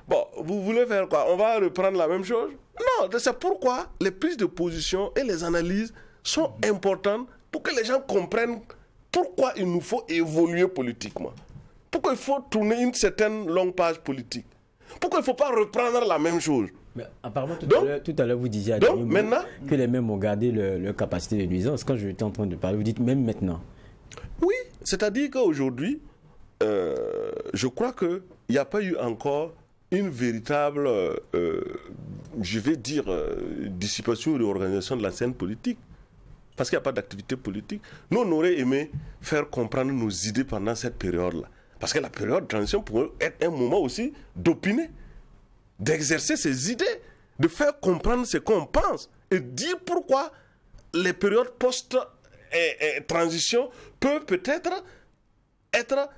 bon, vous voulez faire quoi? On va reprendre la même chose? Non, c'est pourquoi les prises de position et les analyses sont importantes pour que les gens comprennent pourquoi il nous faut évoluer politiquement. Pourquoi il faut tourner une certaine longue page politique. Pourquoi il ne faut pas reprendre la même chose. Mais apparemment, tout à l'heure, vous disiez que les mêmes ont gardé leur capacité de nuisance. Quand je étais en train de parler, vous dites même maintenant. Oui, c'est-à-dire qu'aujourd'hui, je crois qu'il n'y a pas eu encore une véritable, je vais dire, dissipation ou réorganisation de la scène politique. Parce qu'il n'y a pas d'activité politique. Nous, on aurait aimé faire comprendre nos idées pendant cette période-là. Parce que la période de transition pourrait être un moment aussi d'opiner, d'exercer ses idées, de faire comprendre ce qu'on pense et dire pourquoi les périodes post-transition peuvent peut-être être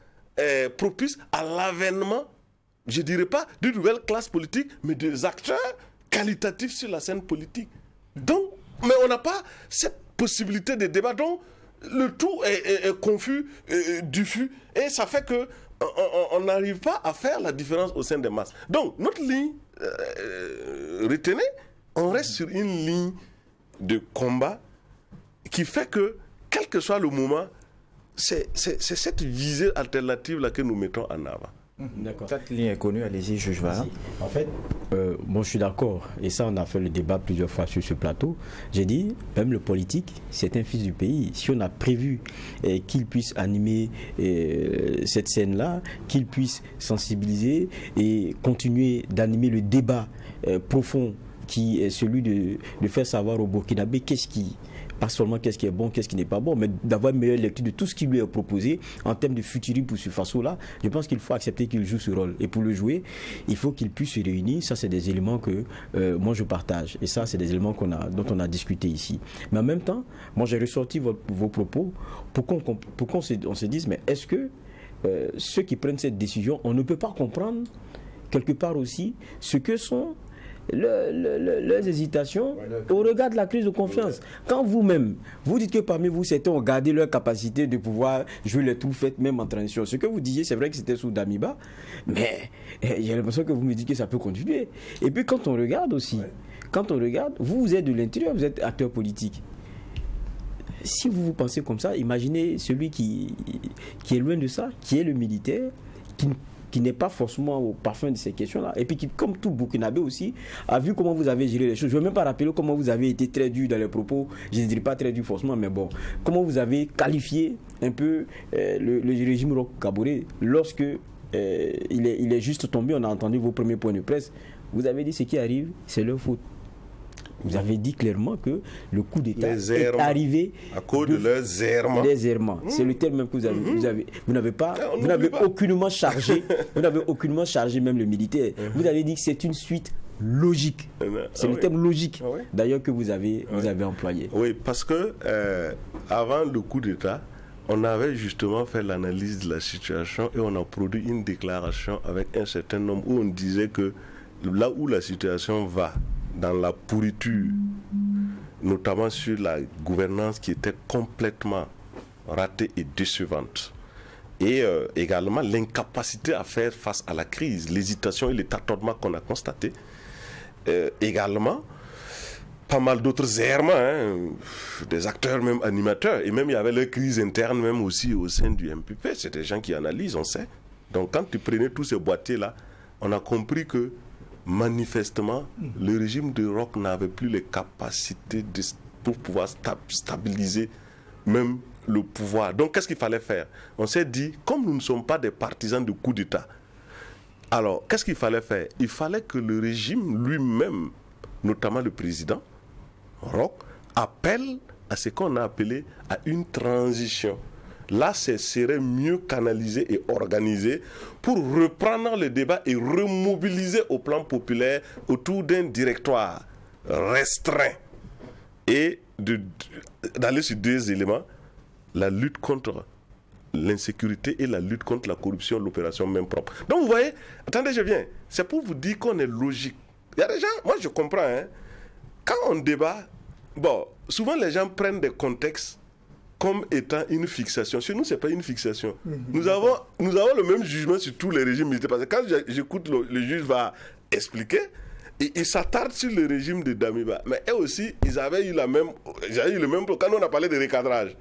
propices à l'avènement, je ne dirais pas d'une nouvelle classe politique, mais des acteurs qualitatifs sur la scène politique. Donc, mais on n'a pas cette possibilité de débat. Donc, le tout est confus, diffus, et ça fait que on n'arrive pas à faire la différence au sein des masses. Donc, notre ligne, retenez, on reste sur une ligne de combat qui fait que, quel que soit le moment, c'est cette visée alternative-là que nous mettons en avant. D'accord. Cette ligne est connue, allez-y, juge Vara. En fait, bon, je suis d'accord, et ça, on a fait le débat plusieurs fois sur ce plateau. J'ai dit, même le politique, c'est un fils du pays. Si on a prévu qu'il puisse animer cette scène-là, qu'il puisse sensibiliser et continuer d'animer le débat profond qui est celui de faire savoir au Burkinabé pas seulement qu'est-ce qui est bon, qu'est-ce qui n'est pas bon, mais d'avoir une meilleure lecture de tout ce qui lui est proposé en termes de futurisme pour ce Faso-là. Je pense qu'il faut accepter qu'il joue ce rôle. Et pour le jouer, il faut qu'il puisse se réunir. Ça, c'est des éléments que moi, je partage. Et ça, c'est des éléments dont on a discuté ici. Mais en même temps, moi, j'ai ressorti vos propos pour qu'on se dise, mais est-ce que ceux qui prennent cette décision, on ne peut pas comprendre quelque part aussi ce que sont leurs hésitations au regard de la crise de confiance. Quand vous-même, vous dites que parmi vous, certains ont gardé leur capacité de pouvoir jouer les trous faits même en transition. Ce que vous disiez, c'est vrai que c'était sous Damiba, mais j'ai l'impression que vous me dites que ça peut continuer. Et puis quand on regarde aussi, vous êtes de l'intérieur, vous êtes acteur politique. Si vous pensez comme ça, imaginez celui qui est loin de ça, qui est le militaire, qui n'est pas forcément au parfum de ces questions-là. Et puis qui, comme tout Burkinabé aussi, a vu comment vous avez géré les choses. Je ne veux même pas rappeler comment vous avez été très dur dans les propos. Je ne dirais pas très dur forcément, mais bon. Comment vous avez qualifié un peu le régime Roch Kaboré lorsque il est juste tombé, on a entendu vos premiers points de presse. Vous avez dit ce qui arrive, c'est leur faute. Vous avez dit clairement que le coup d'État est arrivé à cause de leurs errements. Les errements. C'est le terme même que vous n'avez aucunement chargé, même le militaire. Vous avez dit que c'est une suite logique. C'est le terme logique, d'ailleurs, que vous avez employé. Oui, parce que avant le coup d'État, on avait justement fait l'analyse de la situation et on a produit une déclaration avec un certain nombre où on disait que là où la situation va, dans la pourriture, notamment sur la gouvernance qui était complètement ratée et décevante, et également l'incapacité à faire face à la crise, l'hésitation et le tâtonnement qu'on a constaté, également pas mal d'autres errements, des acteurs même animateurs, et même il y avait la crise interne même aussi au sein du MPP, c'est des gens qui analysent, on sait. Donc quand tu prenais tous ces boîtiers-là, on a compris que manifestement, le régime de Roch n'avait plus les capacités pour pouvoir stabiliser même le pouvoir. Donc qu'est-ce qu'il fallait faire? On s'est dit, comme nous ne sommes pas des partisans de coup d'État, alors qu'est-ce qu'il fallait faire? Il fallait que le régime lui-même, notamment le président Roch, appelle à ce qu'on a appelé à une transition. Là, ce serait mieux canalisé et organisé pour reprendre le débat et remobiliser au plan populaire autour d'un directoire restreint et d'aller sur deux éléments, la lutte contre l'insécurité et la lutte contre la corruption, l'opération même propre. Donc vous voyez, attendez, je viens, c'est pour vous dire qu'on est logique. Il y a des gens, moi je comprends, quand on débat, bon, souvent les gens prennent des contextes comme étant une fixation. Chez nous, ce n'est pas une fixation. Nous avons le même jugement sur tous les régimes militaires. Parce que quand j'écoute le juge va expliquer, il s'attarde sur le régime de Damiba. Mais eux aussi, ils avaient eu le même quand on a parlé de recadrage.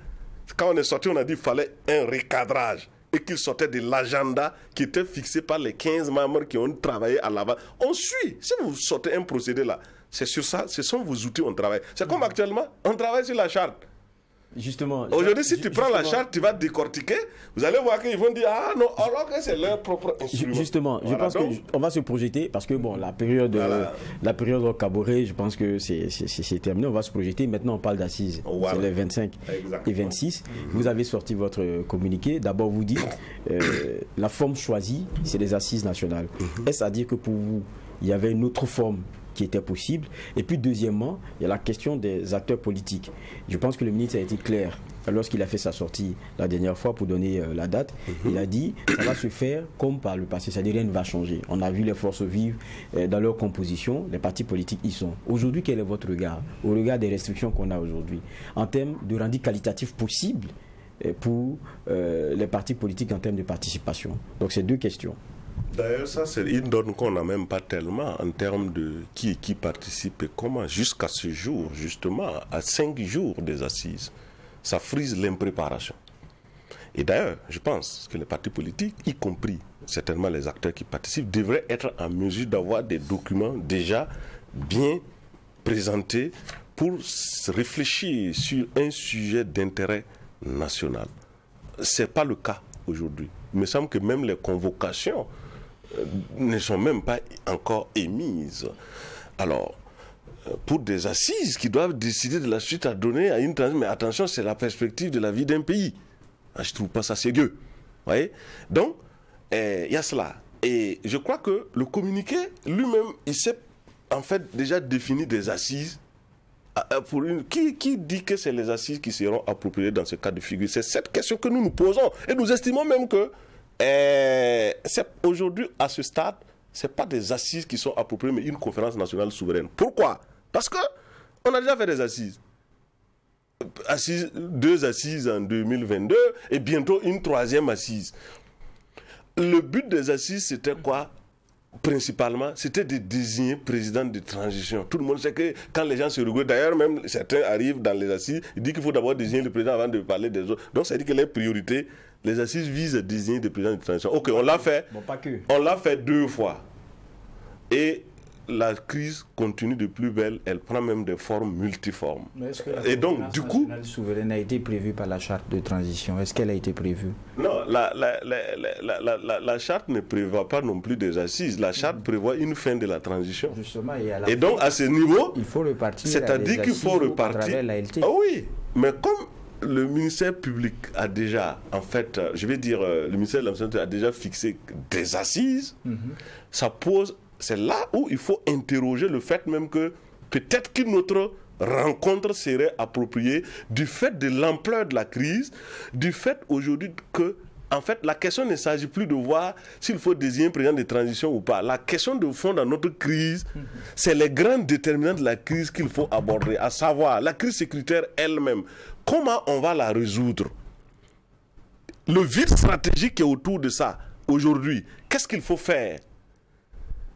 Quand on est sorti, on a dit qu'il fallait un recadrage. Et qu'il sortait de l'agenda qui était fixé par les 15 membres qui ont travaillé à l'avant. On suit. Si vous sortez un procédé là, c'est sur ça, ce sont vos outils, on travaille. C'est comme actuellement, on travaille sur la charte. Justement. Aujourd'hui, si tu prends la charte, tu vas décortiquer, vous allez voir qu'ils vont dire ah non, alors que c'est leur propre instrument. Justement, voilà, je pense qu'on va se projeter parce que bon, la période au Caboret, je pense que c'est terminé. On va se projeter. Maintenant, on parle d'assises. C'est les 25 et 26. Vous avez sorti votre communiqué. D'abord, vous dites la forme choisie, c'est les assises nationales. Est-ce à dire que pour vous, il y avait une autre forme qui était possible? Et puis deuxièmement, il y a la question des acteurs politiques. Je pense que le ministre a été clair lorsqu'il a fait sa sortie la dernière fois pour donner la date. Il a dit ça va se faire comme par le passé, c'est-à-dire rien ne va changer. On a vu les forces vives dans leur composition, les partis politiques y sont. Aujourd'hui, quel est votre regard au regard des restrictions qu'on a aujourd'hui en termes de rendu qualitatif possible pour les partis politiques en termes de participation? Donc c'est deux questions. D'ailleurs, ça, c'est une donne qu'on n'a même pas tellement en termes de qui participe et comment. Jusqu'à ce jour, justement, à 5 jours des assises, ça frise l'impréparation. Et d'ailleurs, je pense que les partis politiques, y compris certainement les acteurs qui participent, devraient être en mesure d'avoir des documents déjà bien présentés pour réfléchir sur un sujet d'intérêt national. Ce n'est pas le cas aujourd'hui. Il me semble que même les convocations ne sont même pas encore émises. Alors, pour des assises qui doivent décider de la suite à donner à une transition, mais attention, c'est la perspective de la vie d'un pays. Je ne trouve pas ça sérieux. Vous voyez? Donc, il y a cela. Et je crois que le communiqué lui-même, il s'est en fait déjà défini des assises. Qui dit que c'est les assises qui seront appropriées dans ce cas de figure? C'est cette question que nous nous posons. Et nous estimons même que aujourd'hui, à ce stade, ce n'est pas des assises qui sont appropriées, mais une conférence nationale souveraine. Pourquoi? Parce qu'on a déjà fait des assises. 2 assises en 2022 et bientôt une 3e assise. Le but des assises, c'était quoi? Principalement, c'était de désigner président de transition. Tout le monde sait que quand les gens se regroupent, d'ailleurs même certains arrivent dans les assises, ils disent qu'il faut d'abord désigner le président avant de parler des autres. Donc ça veut dire que les priorités, les assises visent à désigner des présidents de transition. Ok, on l'a fait. Bon, pas que. On l'a fait 2 fois. Et la crise continue de plus belle, elle prend même des formes multiformes. Et donc, du coup, la souveraine a été prévue par la charte de transition. Est-ce qu'elle a été prévue? Non, la charte ne prévoit pas non plus des assises. La charte prévoit une fin de la transition. Justement, et donc, à ce niveau, il faut repartir. C'est-à-dire qu'il faut repartir. Ah oui, mais comme le ministère public a déjà, en fait, je vais dire, le ministère de l'Administration a déjà fixé des assises, ça pose c'est là où il faut interroger le fait même que peut-être qu'une autre rencontre serait appropriée du fait de l'ampleur de la crise, du fait aujourd'hui que, en fait, la question ne s'agit plus de voir s'il faut désigner un président de transition ou pas. La question de fond dans notre crise, c'est les grands déterminants de la crise qu'il faut aborder, à savoir la crise sécuritaire elle-même. Comment on va la résoudre? Le vide stratégique qui est autour de ça, aujourd'hui, qu'est-ce qu'il faut faire?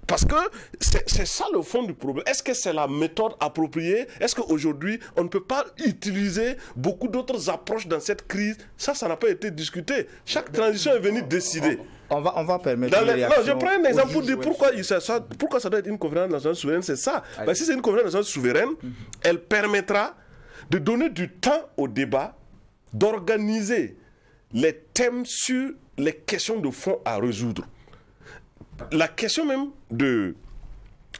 Parce que c'est ça le fond du problème. Est-ce que c'est la méthode appropriée? Est-ce qu'aujourd'hui, on ne peut pas utiliser beaucoup d'autres approches dans cette crise? Ça n'a pas été discuté. Chaque transition est venue décider. On va permettre non, je prends un exemple pour dire pourquoi ça doit être une conférence nationale souveraine, c'est ça. Ben, si c'est une conférence nationale souveraine, elle permettra de donner du temps au débat, d'organiser les thèmes sur les questions de fond à résoudre. La question même de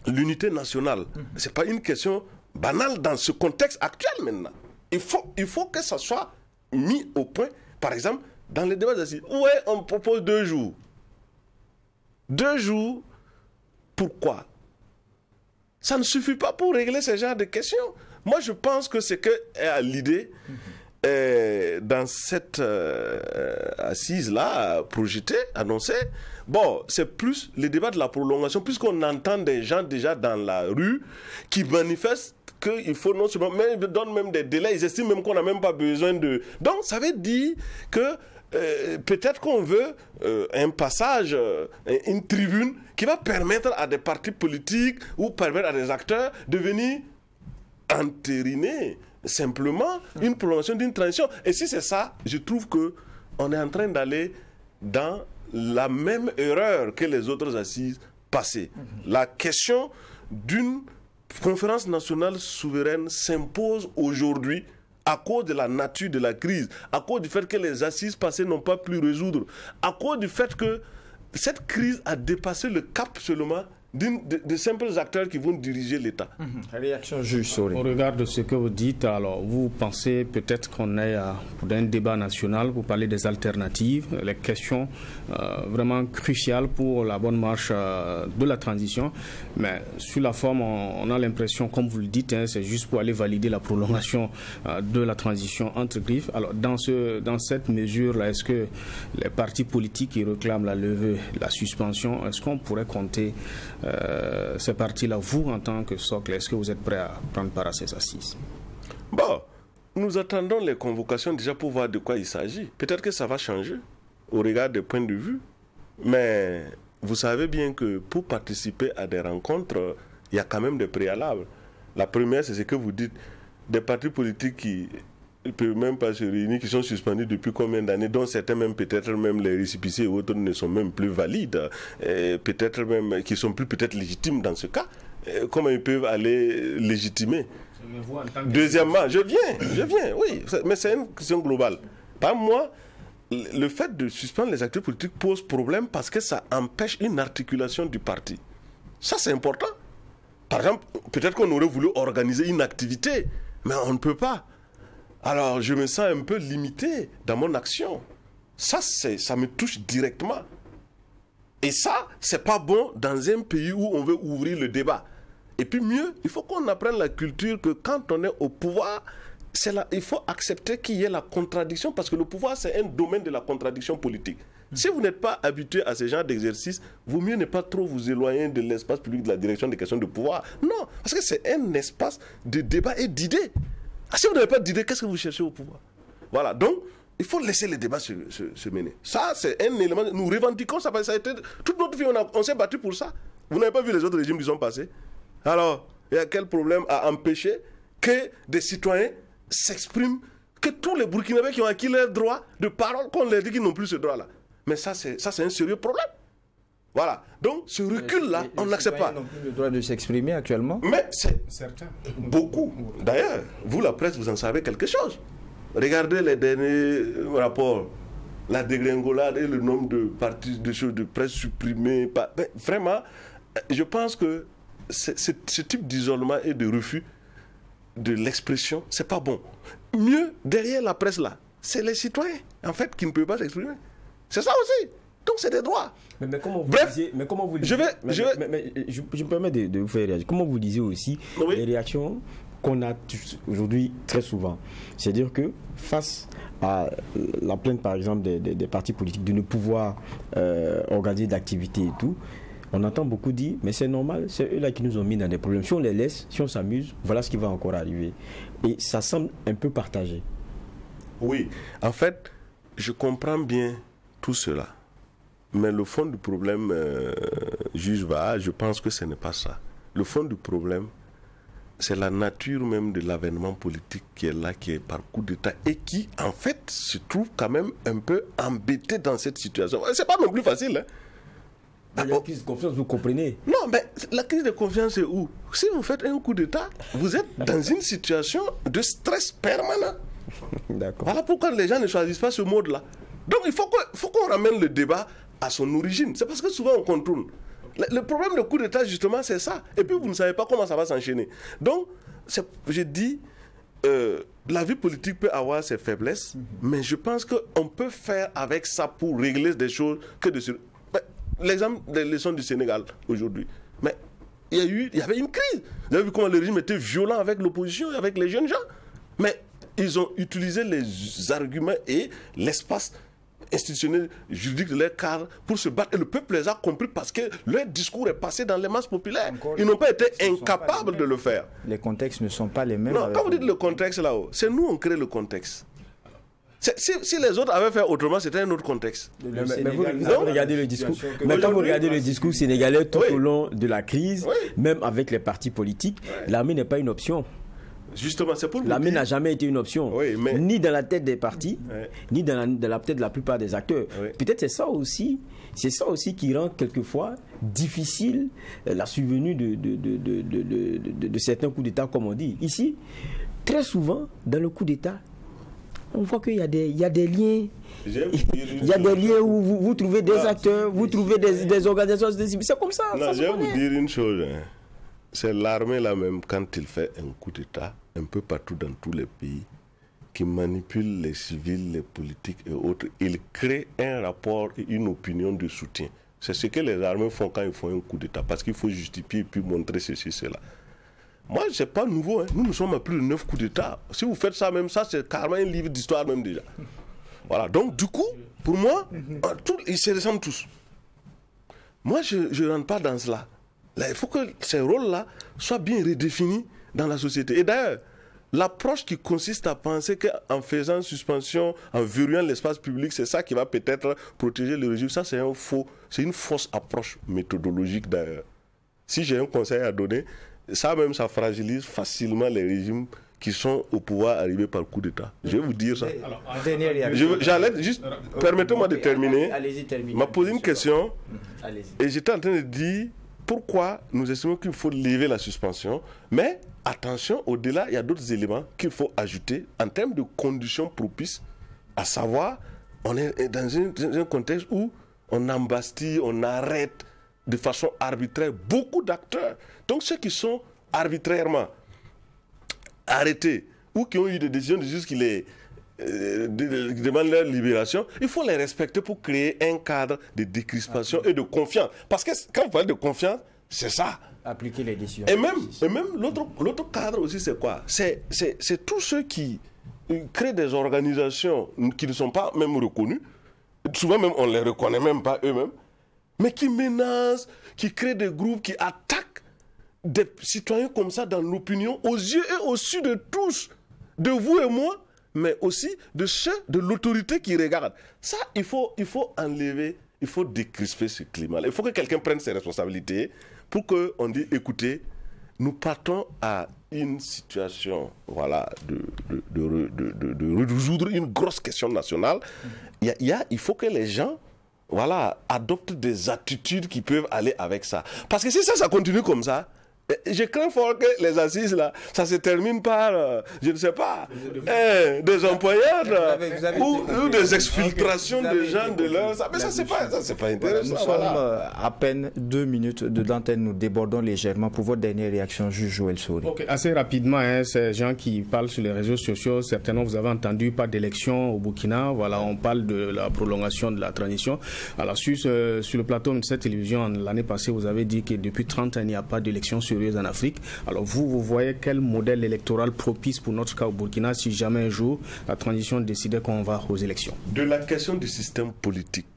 l'unité nationale, ce n'est pas une question banale dans ce contexte actuel maintenant. Il faut que ça soit mis au point. Par exemple, dans les débats d'assises, ouais, on propose 2 jours. 2 jours, pourquoi? Ça ne suffit pas pour régler ce genre de questions. Moi, je pense que c'est l'idée dans cette assise-là, projetée, annoncée, bon, c'est plus le débat de la prolongation, puisqu'on entend des gens déjà dans la rue qui manifestent qu'il faut non seulement, mais ils donnent même des délais, ils estiment même qu'on n'a même pas besoin de... Donc, ça veut dire que peut-être qu'on veut un passage, une tribune qui va permettre à des partis politiques ou permettre à des acteurs de venir entériner simplement une prolongation d'une transition. Et si c'est ça, je trouve qu'on est en train d'aller dans la même erreur que les autres assises passées. La question d'une conférence nationale souveraine s'impose aujourd'hui à cause de la nature de la crise, à cause du fait que les assises passées n'ont pas pu résoudre, à cause du fait que cette crise a dépassé le cap seulement de simples acteurs qui vont diriger l'État. Réaction juge Sori. Au regard de ce que vous dites, alors vous pensez peut-être qu'on est pour un débat national pour parler des alternatives, les questions vraiment cruciales pour la bonne marche de la transition, mais sur la forme, on a l'impression, comme vous le dites, c'est juste pour aller valider la prolongation de la transition entre griffes. Alors dans cette mesure-là, est-ce que les partis politiques qui réclament la levée, la suspension, est-ce qu'on pourrait compter ces partis-là, vous en tant que socle, est-ce que vous êtes prêt à prendre part à ces assises? Bon, nous attendons les convocations déjà pour voir de quoi il s'agit. Peut-être que ça va changer au regard des points de vue, mais vous savez bien que pour participer à des rencontres, il y a quand même des préalables. La première, c'est ce que vous dites, des partis politiques qui ne peuvent même pas se réunir, qui sont suspendus depuis combien d'années, dont certains même, peut-être même les récépissés et autres ne sont même plus valides, peut-être même qui sont plus peut-être légitimes dans ce cas. Comment ils peuvent aller légitimer? Deuxièmement, je viens, oui, mais c'est une question globale. Par moi, le fait de suspendre les acteurs politiques pose problème parce que ça empêche une articulation du parti. Ça, c'est important. Par exemple, peut-être qu'on aurait voulu organiser une activité, mais on ne peut pas. Alors, je me sens un peu limité dans mon action. Ça me touche directement. Et ça, c'est pas bon dans un pays où on veut ouvrir le débat. Et puis mieux, il faut qu'on apprenne la culture que quand on est au pouvoir, il faut accepter qu'il y ait la contradiction, parce que le pouvoir, c'est un domaine de la contradiction politique. Si vous n'êtes pas habitué à ce genre d'exercice, vaut mieux ne pas trop vous éloigner de l'espace public de la direction des questions de pouvoir. Non, parce que c'est un espace de débat et d'idées. Si vous n'avez pas d'idée, qu'est-ce que vous cherchez au pouvoir? Voilà, donc il faut laisser les débats se mener. Ça, c'est un élément. Nous revendiquons ça, parce que ça a été, toute notre vie, on s'est battu pour ça. Vous n'avez pas vu les autres régimes qui sont passés? Alors, il y a quel problème à empêcher que des citoyens s'expriment, que tous les Burkinabés qui ont acquis leur droit de parole, qu'on leur dit qu'ils n'ont plus ce droit-là? Mais ça, c'est un sérieux problème. Voilà. Donc, ce recul-là, on n'accepte pas. Les citoyens n'ont plus le droit de s'exprimer actuellement? Mais c'est Certains. beaucoup. D'ailleurs, vous, la presse, vous en savez quelque chose. Regardez les derniers rapports. La dégringolade et le nombre de parties de choses de presse supprimées. Mais vraiment, je pense que ce type d'isolement et de refus de l'expression, c'est pas bon. Mieux, derrière la presse là, c'est les citoyens, en fait, qui ne peuvent pas s'exprimer. C'est ça aussi. Donc c'est des droits. Mais comment vous Bref, disiez, mais comment vous disiez, je me permets de vous faire réagir. Comment vous disiez aussi les réactions qu'on a aujourd'hui très souvent. C'est-à-dire que face à la plainte par exemple des partis politiques de ne pouvoir organiser d'activités et tout, on entend beaucoup dire, mais c'est normal, c'est eux là qui nous ont mis dans des problèmes. Si on les laisse, si on s'amuse, voilà ce qui va encore arriver. Et ça semble un peu partagé. Oui, en fait, je comprends bien tout cela. Mais le fond du problème, juge Vaha, je pense que ce n'est pas ça. Le fond du problème, c'est la nature même de l'avènement politique qui est là, qui est par coup d'État et qui, en fait, se trouve quand même un peu embêté dans cette situation. C'est pas non plus facile, hein. Il y a une crise de confiance, vous comprenez? Non, mais la crise de confiance, c'est où? Si vous faites un coup d'État, vous êtes dans une situation de stress permanent. D'accord. Voilà pourquoi les gens ne choisissent pas ce mode-là. Donc il faut qu'on ramène le débat à son origine. C'est parce que souvent on contourne. Le problème de coup d'État, justement, c'est ça. Et puis vous ne savez pas comment ça va s'enchaîner. Donc, je dis, la vie politique peut avoir ses faiblesses, mais je pense qu'on peut faire avec ça pour régler des choses que de... L'exemple des leçons du Sénégal aujourd'hui. Mais il y avait une crise. Vous avez vu comment le régime était violent avec l'opposition, avec les jeunes gens. Mais ils ont utilisé les arguments et l'espace institutionnel, juridique de leur cadre pour se battre. Et le peuple les a compris parce que leur discours est passé dans les masses populaires. Ils n'ont pas été incapables de le faire. Les contextes ne sont pas les mêmes. Non, quand vous dites le contexte là-haut, c'est nous on crée le contexte. Si les autres avaient fait autrement, c'était un autre contexte. Mais vous regardez le discours. Mais quand vous regardez le discours sénégalais tout au long de la crise, même avec les partis politiques, l'armée n'est pas une option. Justement, c'est pour l'armée n'a jamais été une option, ni dans la tête des partis, ni dans la tête de la plupart des acteurs. Peut-être c'est ça aussi qui rend quelquefois difficile la survenue de certains coups d'État, comme on dit. Ici, très souvent, dans le coup d'État, on voit qu'il y a des liens. Il y a des liens où vous trouvez des acteurs, vous trouvez des organisations. C'est comme ça. Non, je vais vous dire une chose. Hein. C'est l'armée là même, quand il fait un coup d'État, un peu partout dans tous les pays, qui manipule les civils, les politiques et autres, il crée un rapport et une opinion de soutien. C'est ce que les armées font quand ils font un coup d'État, parce qu'il faut justifier et puis montrer ceci, cela. Moi, c'est pas nouveau. Hein. Nous sommes à plus de 9 coups d'État. Si vous faites ça même, ça c'est carrément un livre d'histoire même déjà. Voilà. Donc du coup, pour moi, ils se ressemblent tous. Moi, je ne rentre pas dans cela. Là, il faut que ces rôles-là soient bien redéfinis dans la société. Et d'ailleurs, l'approche qui consiste à penser qu'en faisant suspension, en verrouillant l'espace public, c'est ça qui va peut-être protéger le régime, ça c'est une fausse approche méthodologique d'ailleurs. Si j'ai un conseil à donner, ça même, ça fragilise facilement les régimes qui sont au pouvoir arrivés par coup d'État. Je vais vous dire ça. J'allais juste, permettez-moi de terminer. Allez-y, terminez. M'a posé une question et j'étais en train de dire pourquoi nous estimons qu'il faut lever la suspension, mais attention, au-delà, il y a d'autres éléments qu'il faut ajouter en termes de conditions propices, à savoir, on est dans un contexte où on embastille, on arrête de façon arbitraire beaucoup d'acteurs. Donc ceux qui sont arbitrairement arrêtés ou qui ont eu des décisions de justice qui demandent leur libération, il faut les respecter pour créer un cadre de décrispation et de confiance. Parce que quand vous parlez de confiance, c'est ça. Appliquer les décisions. Et même l'autre cadre aussi, c'est quoi? C'est tous ceux qui créent des organisations qui ne sont pas même reconnues. Souvent même, on ne les reconnaît même pas eux-mêmes. Mais qui menacent, qui créent des groupes, qui attaquent des citoyens comme ça dans l'opinion, aux yeux et au su de tous, de vous et moi, mais aussi de ceux de l'autorité qui regardent. Ça, il faut enlever, il faut décrisper ce climat-là. Il faut que quelqu'un prenne ses responsabilités pour qu'on dise, écoutez, nous partons à une situation, voilà, de résoudre une grosse question nationale. Il faut que les gens, voilà, adoptent des attitudes qui peuvent aller avec ça. Parce que si ça continue comme ça, Je crains fort que les assises, là, ça se termine par, je ne sais pas, des employeurs ou des exfiltrations de gens de leur... Mais ça, c'est pas intéressant. Nous sommes à peine 2 minutes de d'antenne, nous débordons légèrement. Pour votre dernière réaction, juge Joël Sori. Okay, assez rapidement, hein, ces gens qui parlent sur les réseaux sociaux, certainement vous avez entendu pas d'élection au Burkina. Voilà, on parle de la prolongation de la transition. Alors sur le plateau de cette télévision, l'année passée, vous avez dit que depuis 30 ans, il n'y a pas d'élection sérieuse en Afrique. Alors vous voyez quel modèle électoral propice pour notre cas au Burkina si jamais un jour la transition décidait qu'on va aux élections? De la question du système politique,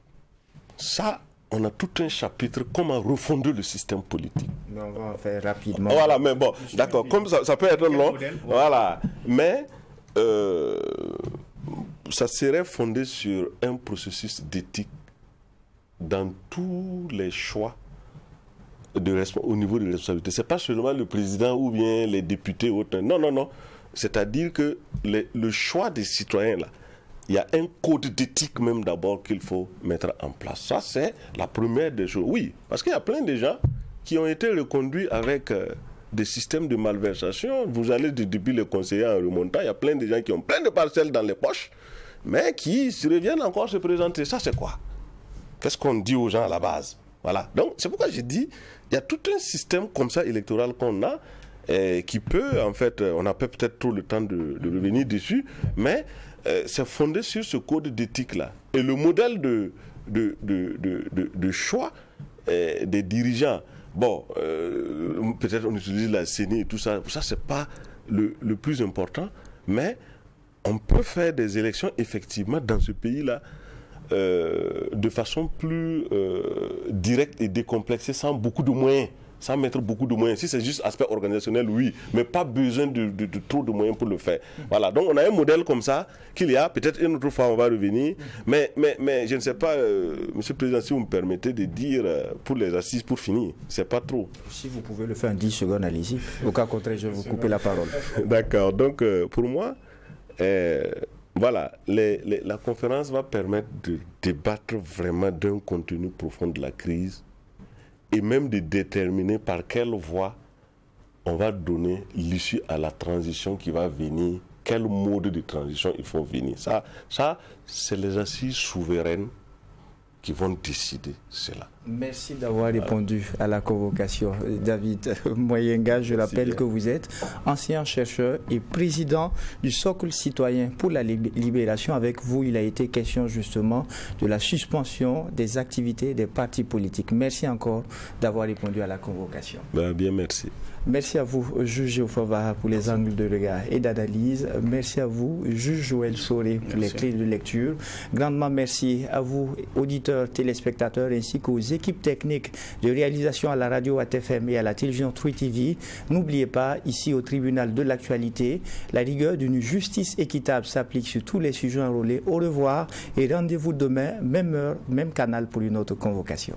ça, on a tout un chapitre comment refonder le système politique. Mais on va en faire rapidement. Voilà, mais bon, d'accord, comme ça peut être long. Voilà, mais ça serait fondé sur un processus d'éthique dans tous les choix au niveau de responsabilité. Ce n'est pas seulement le président ou bien les députés ou autres. Non, non, non. C'est-à-dire que le choix des citoyens, là, il y a un code d'éthique même d'abord qu'il faut mettre en place. Ça, c'est la première des choses. Oui, parce qu'il y a plein de gens qui ont été reconduits avec des systèmes de malversation. Vous allez depuis les conseillers en remontant, il y a plein de gens qui ont plein de parcelles dans les poches, mais qui reviennent encore se présenter. Ça, c'est quoi? Qu'est-ce qu'on dit aux gens à la base? Voilà. Donc, c'est pourquoi j'ai dit, il y a tout un système comme ça électoral qu'on a, qui peut, en fait, on n'a peut-être trop le temps de revenir dessus, mais c'est fondé sur ce code d'éthique-là. Et le modèle de choix des dirigeants, bon, peut-être on utilise la CENI et tout ça, c'est pas le plus important, mais on peut faire des élections effectivement dans ce pays-là de façon plus directe et décomplexée, sans beaucoup de moyens. Sans mettre beaucoup de moyens. Si c'est juste aspect organisationnel, oui, mais pas besoin de trop de moyens pour le faire. Voilà, donc on a un modèle comme ça qu'il y a, peut-être une autre fois on va revenir, mais je ne sais pas, Monsieur le Président, si vous me permettez de dire pour les assises, pour finir, c'est pas trop. Si vous pouvez le faire en 10 secondes, allez-y. Au cas contraire, je vais vous couper la parole. D'accord, donc pour moi, voilà, la conférence va permettre de débattre vraiment d'un contenu profond de la crise, et même de déterminer par quelle voie on va donner l'issue à la transition qui va venir, quel mode de transition il faut venir. Ça c'est les assises souveraines qui vont décider cela. Merci d'avoir répondu à la convocation. David Moyenga, je rappelle que vous êtes ancien chercheur et président du Socle citoyen pour la libération. Avec vous, il a été question justement de la suspension des activités des partis politiques. Merci encore d'avoir répondu à la convocation. Bien, merci. Merci à vous, juge Geoffroy, pour les angles de regard et d'analyse. Merci à vous, juge Joël Sori, pour les clés de lecture. Grandement merci à vous, auditeurs, téléspectateurs, ainsi qu'aux équipes techniques de réalisation à la radio ATFM et à la télévision True TV. N'oubliez pas, ici au tribunal de l'actualité, la rigueur d'une justice équitable s'applique sur tous les sujets enrôlés. Au revoir et rendez-vous demain, même heure, même canal pour une autre convocation.